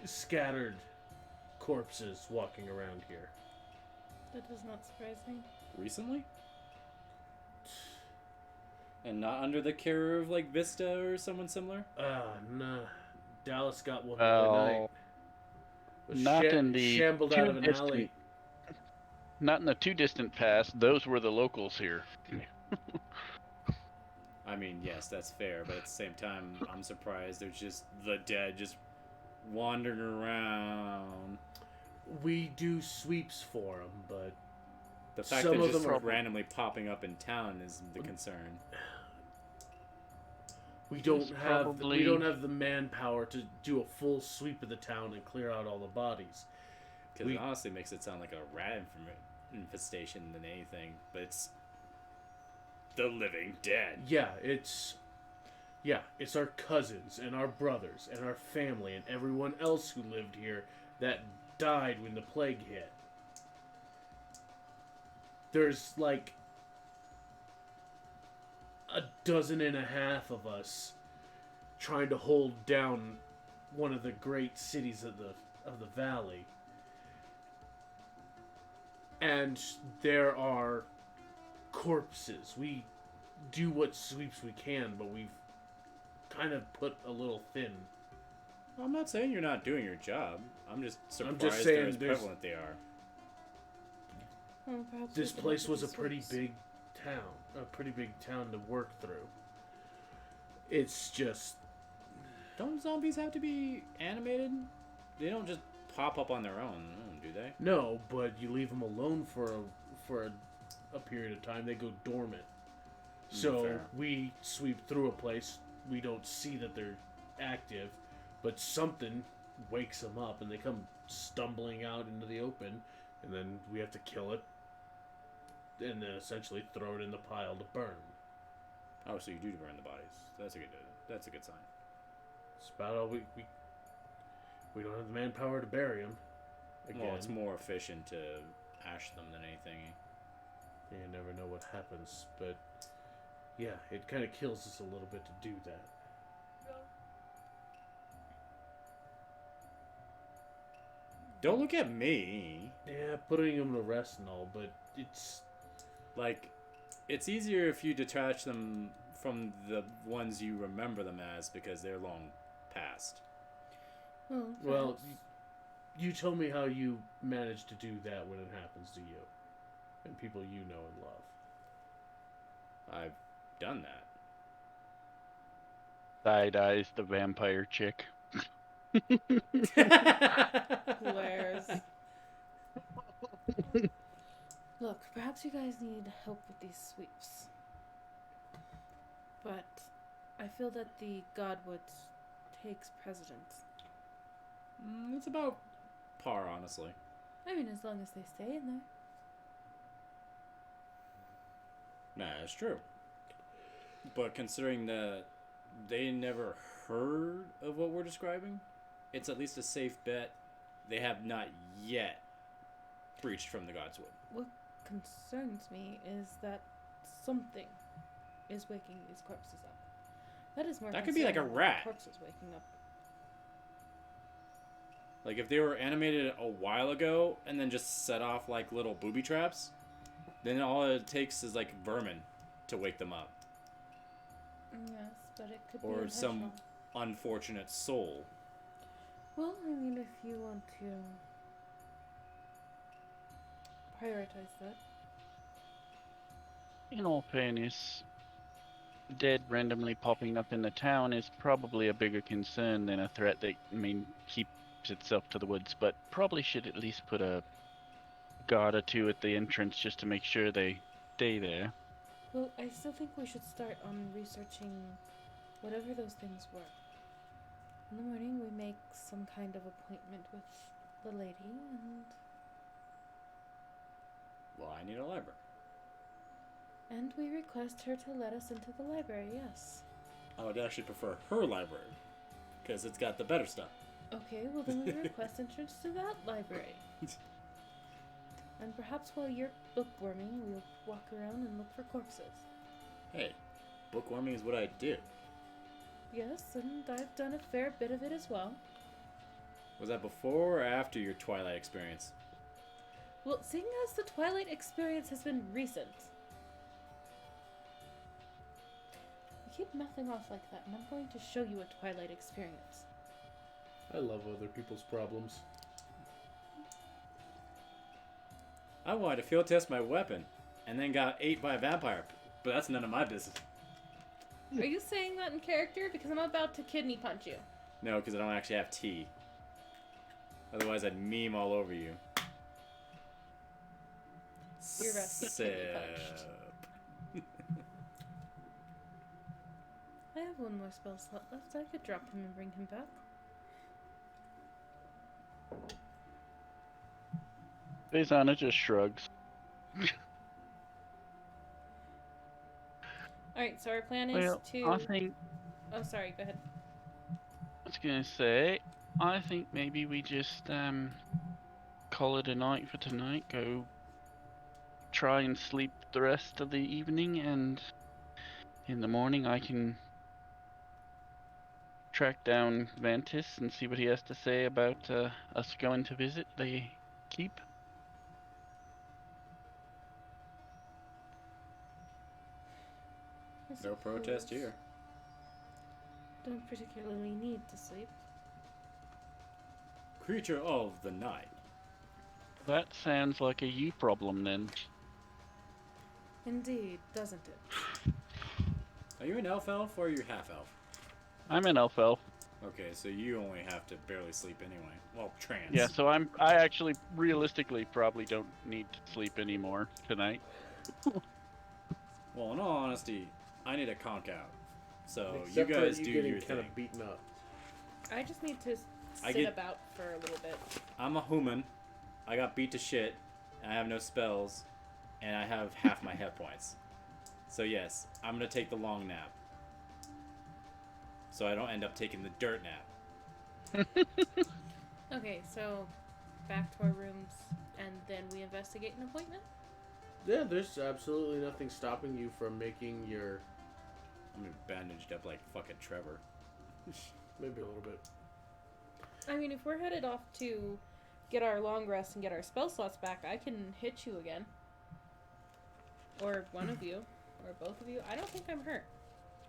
scattered corpses walking around here. That does not surprise me. Recently? And not under the care of, like, Vista or someone similar? Nah. Dallas got one the other night. Was not in the shambled out of an alley. Not in the too distant past. Those were the locals here. I mean, yes, that's fair, but at the same time, I'm surprised there's just the dead just wandering around. We do sweeps for them, but The fact some that of it's just them are randomly popping up in town is the concern. we don't It's have probably- the manpower to do a full sweep of the town and clear out all the bodies. Because it honestly makes it sound like a rat infestation than anything, but it's the living dead. Yeah, it's our cousins and our brothers and our family and everyone else who lived here that died when the plague hit. There's like a dozen and a half of us trying to hold down one of the great cities of the valley. And there are corpses. We do what sweeps we can, but we've kind of put a little thin. Well, I'm not saying you're not doing your job. I'm just surprised just they're saying as there's- prevalent they are. Well, perhaps This we could place look was at a the pretty sweeps. big town. A pretty big town to work through. It's just... Don't zombies have to be animated? They don't just pop up on their own, do they? No, but you leave them alone for a period of time, they go dormant. So fair. we sweep through a place, we don't see that they're active, but something wakes them up, and they come stumbling out into the open, and then we have to kill it, and then essentially throw it in the pile to burn. Oh, so you do burn the bodies. That's a good sign. It's about all we don't have the manpower to bury them. Again, Well, it's more efficient to ash them than anything. you never know what happens, but yeah, it kind of kills us a little bit to do that. Don't look at me. Yeah, putting them to rest and all, but it's Like, it's easier if you detach them from the ones you remember them as because they're long past. well. You tell me how you manage to do that when it happens to you and people you know and love. I've done that. Side eyes the vampire chick. Glares. Look, perhaps you guys need help with these sweeps. But I feel that the Godwoods takes precedence. It's about par, honestly. I mean, as long as they stay in there. Nah, it's true. But considering that they never heard of what we're describing, it's at least a safe bet they have not yet breached from the Godswood. What concerns me is that something is waking these corpses up. That is more. That could be like a concerning than rat. Corpses waking up. Like if they were animated a while ago and then just set off like little booby traps, then all it takes is like vermin to wake them up. Yes, but it could Or be some intentional. unfortunate soul. Well, I mean, if you want to prioritize that. In all fairness, dead randomly popping up in the town is probably a bigger concern than a threat that, keeps itself to the woods, but probably should at least put a guard or two at the entrance just to make sure they stay there. Well, I still think we should start on researching whatever those things were. In the morning, we make some kind of appointment with the lady, Well, I need a library. and we request her to let us into the library, yes. I would actually prefer her library because it's got the better stuff. Okay, well then we request entrance to that library. And perhaps while you're bookworming, we'll walk around and look for corpses. Hey, bookworming is what I do. Yes, and I've done a fair bit of it as well. Was that before or after your Twilight experience? Well, seeing as the Twilight experience has been recent, you keep mouthing off like that, and I'm going to show you a Twilight experience. I love other people's problems. I wanted to field test my weapon and then got ate by a vampire, but that's none of my business. Are you saying that in character? Because I'm about to kidney punch you. No, because I don't actually have tea. Otherwise, I'd meme all over you. You're about to get kidney punched. Sip. I have one more spell slot left. I could drop him and bring him back. Faisana just shrugs. Alright, so our plan is Well, to... I think, Oh, sorry, go ahead. I was gonna say, I think maybe we just call it a night for tonight. Go try and sleep the rest of the evening, and in the morning I can track down Ventus and see what he has to say about us going to visit the keep. I No protest suppose here. Don't particularly need to sleep. Creature of the night. That sounds like a you problem then. Indeed, doesn't it? Are you an elf or are you half elf? I'm an elf. Okay, so you only have to barely sleep anyway. Well, trans. Yeah, so I actually realistically probably don't need to sleep anymore tonight. Well, in all honesty, I need a conk out. So Except you for guys do getting your kind thing. of beaten up. I just need to I sit get- about for a little bit. I'm a human. I got beat to shit. And I have no spells. And I have half my hit points. So yes, I'm gonna take the long nap. So I don't end up taking the dirt nap. Okay, so back to our rooms, and then we investigate an appointment. Yeah, there's absolutely nothing stopping you from making your... I'm bandaged up like fucking Trevor. Maybe a little bit. I mean, if we're headed off to get our long rest and get our spell slots back, I can hit you again. Or one of you. Or both of you. I don't think I'm hurt.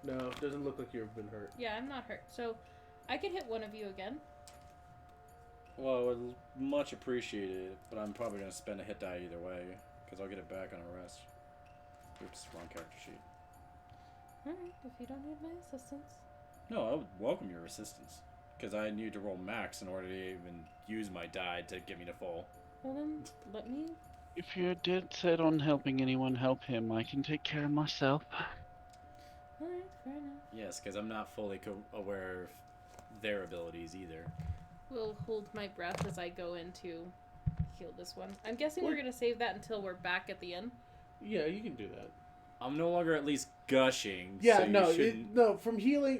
No, it doesn't look like you've been hurt. Yeah, I'm not hurt. So, I can hit one of you again. Well, I would much appreciate it, but I'm probably gonna spend a hit die either way, because I'll get it back on a rest. Oops, wrong character sheet. Alright, if you don't need my assistance. No, I would welcome your assistance, because I need to roll max in order to even use my die to get me to full. Well then, let me... If you're dead set on helping anyone help him, I can take care of myself. Alright, fair enough. Yes, because I'm not fully aware of their abilities either. Will hold my breath as I go in to heal this one. I'm guessing Well- we're gonna save that until we're back at the inn. Yeah, you can do that. I'm no longer at least gushing. Yeah, so no, you shouldn't... no. From healing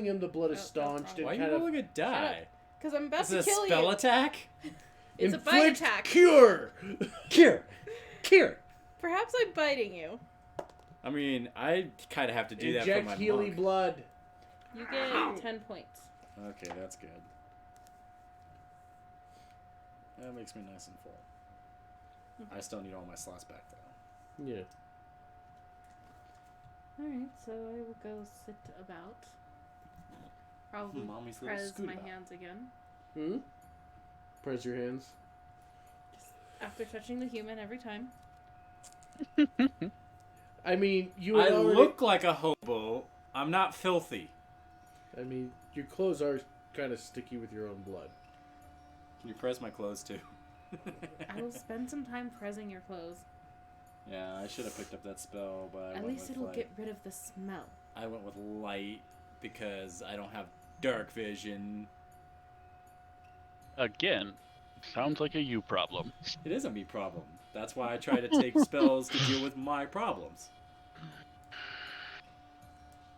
him, the blood is Oh, that's staunched. wrong. Why are And you kind of rolling a die? Because I'm about Is to it a kill spell you. attack? It's a bite inflict attack. Cure. Cure! Cure! Perhaps I'm biting you. I mean, I kind of have to do that for Inject my Healy monk. blood. You get 10 points. Okay, that's good. That makes me nice and full. I still need all my slots back, though. Yeah. Alright, so I will go sit about. Probably Mommy's little press scoot my about. hands again. Hmm. Press your hands. After touching the human every time. I mean, you had I already. look like a hobo. I'm not filthy. I mean, your clothes are kind of sticky with your own blood. Can you press my clothes, too? I will spend some time pressing your clothes. Yeah, I should have picked up that spell, but I At went least with it'll light. get rid of the smell. I went with light because I don't have dark vision. Again, sounds like a you problem. It is a me problem. That's why I try to take spells to deal with my problems.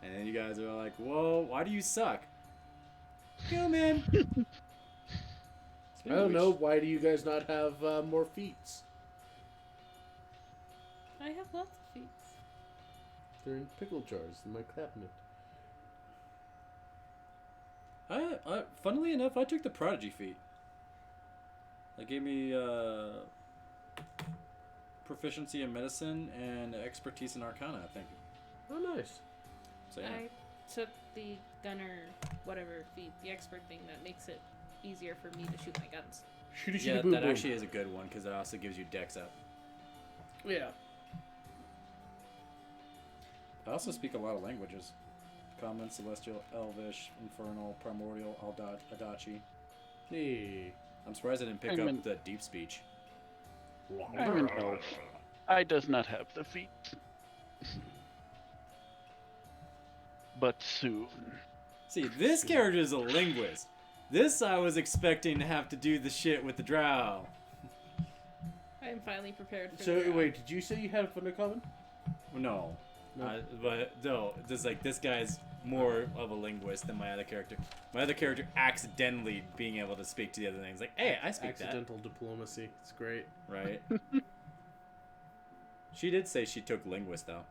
And then you guys are like, whoa, why do you suck? Human! I don't know. Why do you guys not have more feats? I have lots of feet. They're in pickle jars in my cabinet. Funnily enough, I took the prodigy feat. That gave me proficiency in medicine and expertise in arcana, I think. Oh, nice. So yeah. I took the gunner, whatever feat, the expert thing that makes it easier for me to shoot my guns. Shooty Yeah, shooty boom that boom. actually is a good one because it also gives you dex up. Yeah. I also speak a lot of languages. Common, Celestial, Elvish, Infernal, Primordial, Adachi. Hey. I'm surprised I didn't pick I'm up the deep speech. I'm an elf. I does not have the feet. But soon. See, this character is a linguist. This I was expecting to have to do the shit with the drow. I am finally prepared for So the wait, did you say you had Undercommon? No. No. But no, just like this guy's more of a linguist than my other character. My other character accidentally being able to speak to the other things. Like, hey, I speak Accidental diplomacy. It's great. that. Right? She did say she took linguist though.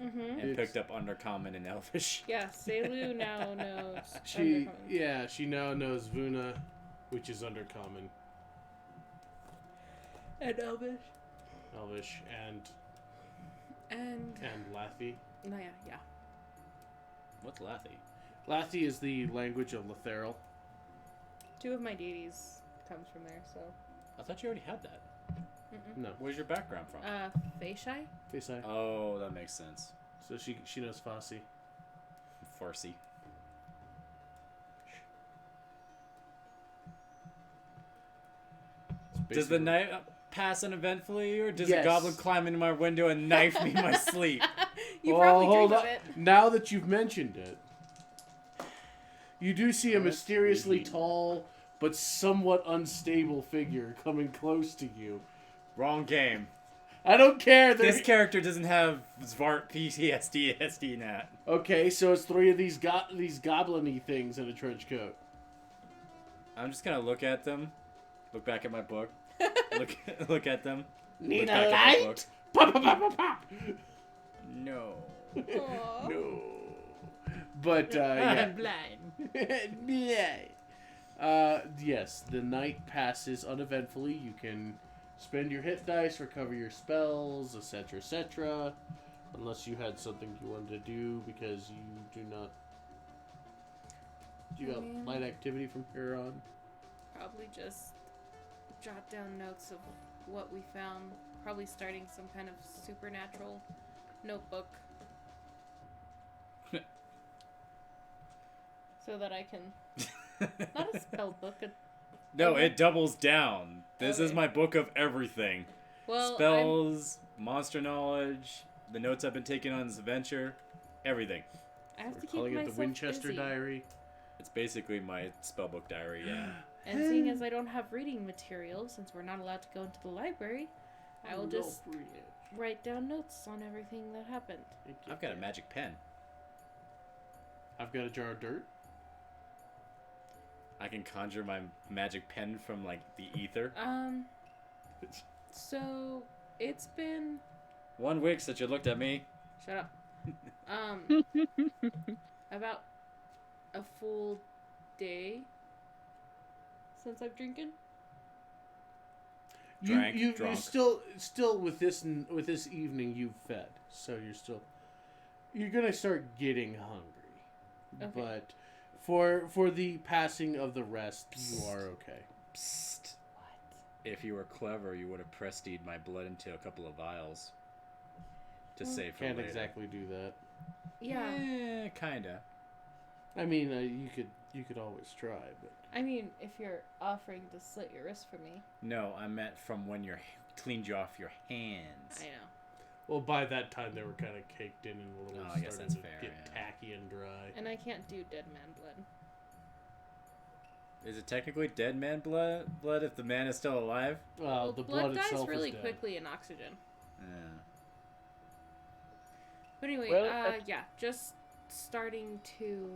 Mm-hmm. And It's- picked up Undercommon and Elvish. Yeah, Selu now knows. She Undercommon. she now knows Vuna, which is Undercommon, And Elvish. Elvish, and And Lathi. no, yeah. What's Lathi? Lathi is the language of Latheral. Two of my deities comes from there, so. I thought you already had that. Mm-mm. No, Where's your background from? Feishai? Fesai. Oh, that makes sense. So she knows Farsi. Farsi. Does the night pass uneventfully, or does a Yes. goblin climb into my window and knife me in my sleep? You Well, probably hold dream of on. it. Now that you've mentioned it, You do see a Let's mysteriously see. tall but somewhat unstable figure coming close to you. Wrong game. I don't care. This character doesn't have Zvart PTSD SD nat. Okay, so it's three of these goblin-y things in a trench coat. I'm just gonna look at them, look back at my book, look at them. Need look a back at my book. light? Pop, pop, pop, pop, pop. No. Aw. No. But, I'm yeah. blind. Yes, the night passes uneventfully. You can spend your hit dice, recover your spells, etc., etc. Unless you had something you wanted to do, because you do not... You got light activity from here on? Probably just jot down notes of what we found. Probably starting some kind of supernatural notebook. So that I can... Not a spell book. No, it doubles down. This is Okay. my book of everything. Well, Spells, monster knowledge, the notes I've been taking on this adventure, everything. I have We're to keep calling it myself the Winchester busy. Diary. It's basically my spellbook diary, yeah. And seeing as I don't have reading material, since we're not allowed to go into the library, I will just write down notes on everything that happened. I've got a magic pen. I've got a jar of dirt. I can conjure my magic pen from, like, the ether. So it's been... 1 week since you looked at me. Shut up. About a full day since I've drinking. Drank, You drunk. still with this evening you've fed, so you're gonna start getting hungry. Okay. But for the passing of the rest, you are okay. Psst. If you were clever, you would have prestied my blood into a couple of vials. To save for Can't later. exactly do that. Yeah. Kinda. I mean, you could always try, but I mean, if you're offering to slit your wrist for me. No, I meant from when you're cleaned you off your hands. I know. well, by that time they were kind of caked in and a little Oh, I guess starting that's to fair, get yeah. tacky and dry. And I can't do dead man blood. Is it technically dead man blood if the man is still alive? Well, the blood dies itself really is dead. quickly in oxygen. Yeah. But anyway, Well, that's- yeah, just starting to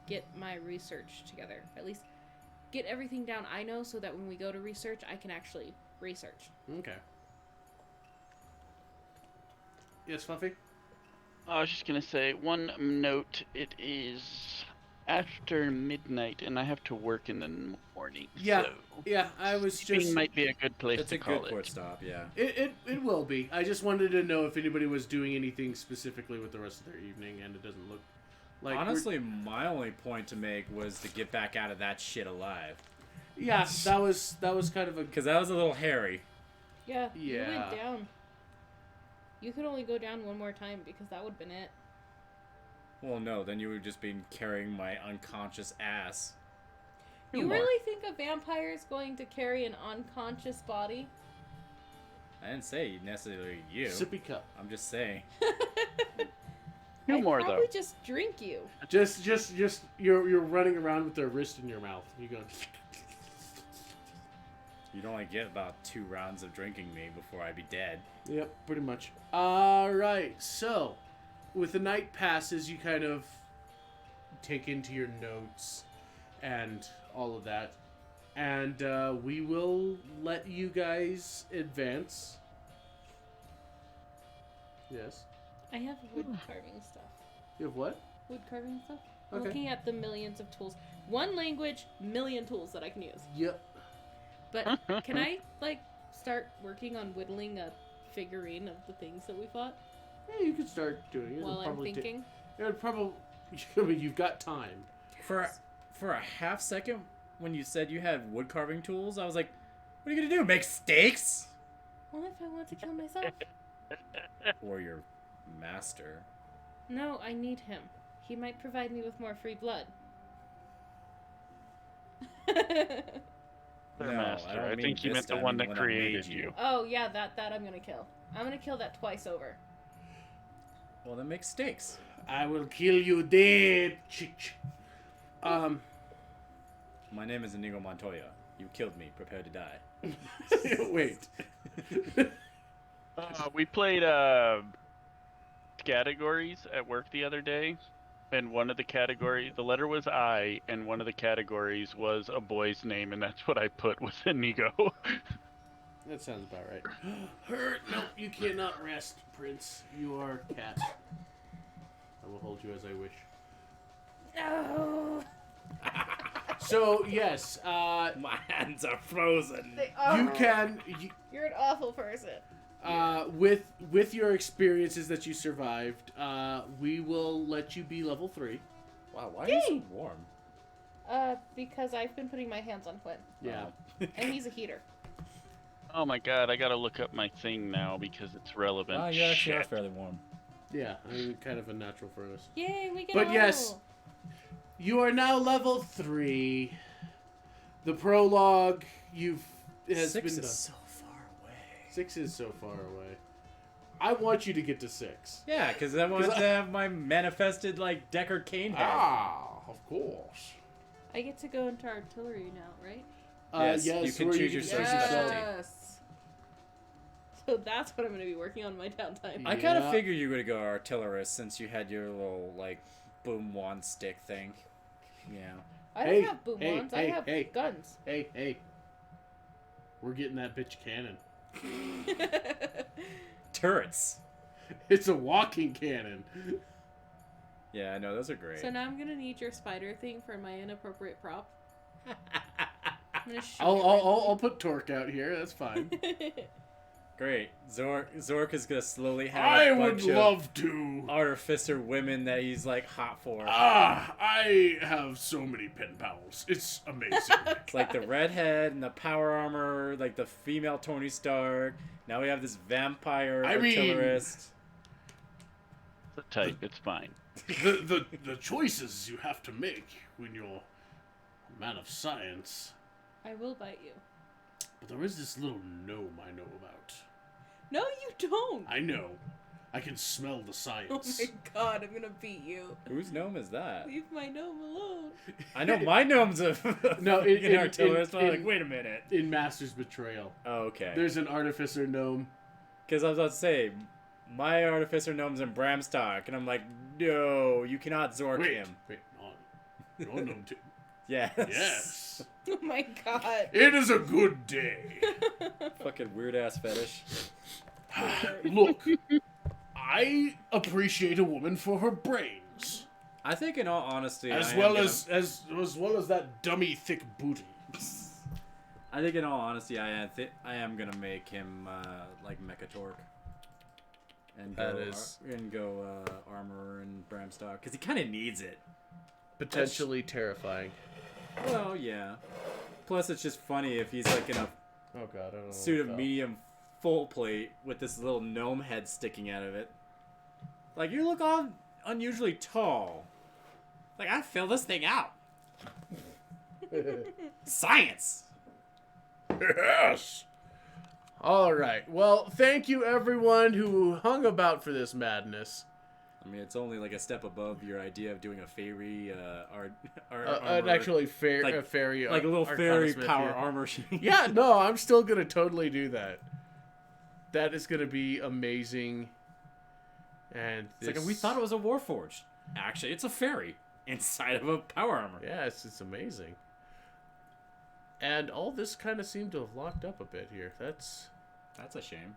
get my research together. At least get everything down I know so that when we go to research, I can actually research. Okay. Yes, Fluffy? I was just gonna say, one note, it is after midnight and I have to work in the morning. Yeah, So yeah. I was sleeping just. might be a good place It's to a call good it. port stop, yeah. It will be. I just wanted to know if anybody was doing anything specifically with the rest of their evening, and it doesn't look like. we're- Honestly, my only point to make was to get back out of that shit alive. yeah, that was kind of a. Because that was a little hairy. Yeah, you Yeah. went down. You could only go down one more time because that would have been it. Well, no, then you would just be carrying my unconscious ass. You More. really think a vampire is going to carry an unconscious body? I didn't say necessarily you. Sippy cup. I'm just saying. Two I'd more probably though. just drink you. Just you're running around with their wrist in your mouth. You go. You'd only get about 2 rounds of drinking me before I'd be dead. Yep, pretty much. All right. So, with the night passes, you kind of take into your notes and all of that, and we will let you guys advance. Yes. I have wood carving stuff. You have what? Wood carving stuff? I'm Okay. looking at the millions of tools. One language, million tools that I can use. Yep. But can I, like, start working on whittling a figurine of the things that we fought Yeah, you could start doing it. while I'm thinking? It would probably. I mean, you've got time. For a half second, when you said you had wood carving tools, I was like, what are you gonna do? Make steaks? Well, if I want to kill myself. Or your master? No, I need him. He might provide me with more free blood. Their No, master. I don't I mean think you this meant the time, one I that mean when I made created you. you. Oh, yeah, that I'm gonna kill. I'm gonna kill that twice over. Well, then make steaks. I will kill you dead. My name is Inigo Montoya. You killed me. Prepare to die. Wait. We played categories at work the other day, and one of the categories, the letter was I, and one of the categories was a boy's name, and that's what I put with Inigo. That sounds about right. Hurt? No, you cannot rest, Prince. You are cat. I will hold you as I wish. No. So yes, My hands are frozen. They are. you can. You're an awful person. With your experiences that you survived, we will let you be level 3. Wow, why are you so warm? Because I've been putting my hands on Quinn, Yeah. and he's a heater. Oh my god, I gotta look up my thing now because it's relevant. Wow, you actually are Shit. fairly warm. Yeah, I mean, kind of a natural furnace. Yay, we get But a yes. level. You are now level 3. The prologue has 6 been is done. so far away. 6 is so far away. I want you to get to 6. Yeah, because I wanted to have my manifested, like, Deckard Cain head. Of course. I get to go into artillery now, right? Yes, you can or choose your can certain choose specialty. Yes. So that's what I'm going to be working on in my downtime. I kind of Yeah. figured you were going to go artillerist since you had your little, like, boom wand stick thing. Yeah. I Hey, don't have boom hey, wands. hey, I have hey. guns. Hey. We're getting that bitch cannon. Turrets. It's a walking cannon. Yeah, I know, those are great. So now I'm going to need your spider thing for my inappropriate prop. I'm going to shoot I'll put Torque out here. That's fine. Great. Zork is going to slowly have I a would bunch of love to. artificer women that he's, like, hot for. I have so many pen pals. It's amazing. It's like the redhead and the power armor, like the female Tony Stark. Now we have this vampire I mean- artillerist. The type, it's fine. the choices you have to make when you're a man of science. I will bite you. But there is this little gnome I know about. No, you don't. I know. I can smell the Oh science. my god, I'm going to beat you. Whose gnome is that? Leave my gnome alone. I know my gnome's a No, freaking artillerist, but I'm in- like, wait a minute. In Master's Betrayal, Oh, okay. there's an artificer gnome. Because I was about to say, my artificer gnome's in Bramstock, and I'm like, no, you cannot Zork him. Wait, no. Your gnome too. Yes. Yes. Oh my god. It is a good day. Fucking weird ass fetish. Look, I appreciate a woman for her brains, I think, in all honesty, as I am well gonna- as well as that dummy thick booty. I think, in all honesty, I am gonna make him like Mechatork, and go That is- armor and Bramstock, because he kind of needs it. Potentially terrifying. Well, yeah. Plus, it's just funny if he's like in a Oh god, I don't know. suit of medium full plate with this little gnome head sticking out of it. Like, you look all unusually tall. Like, I fill this thing out. Science. Yes. All right. Well, thank you everyone who hung about for this madness. I mean, it's only like a step above your idea of doing a fairy An armor, actually like- a fairy, like a little Arcana fairy Smith power here. armor sheet. Yeah, no, I'm still gonna totally do that. That is gonna be amazing. And It's like, we thought it was a Warforged. Actually, it's a fairy inside of a power armor. yeah, it's amazing. And all this kind of seemed to have locked up a bit here. That's That's a shame.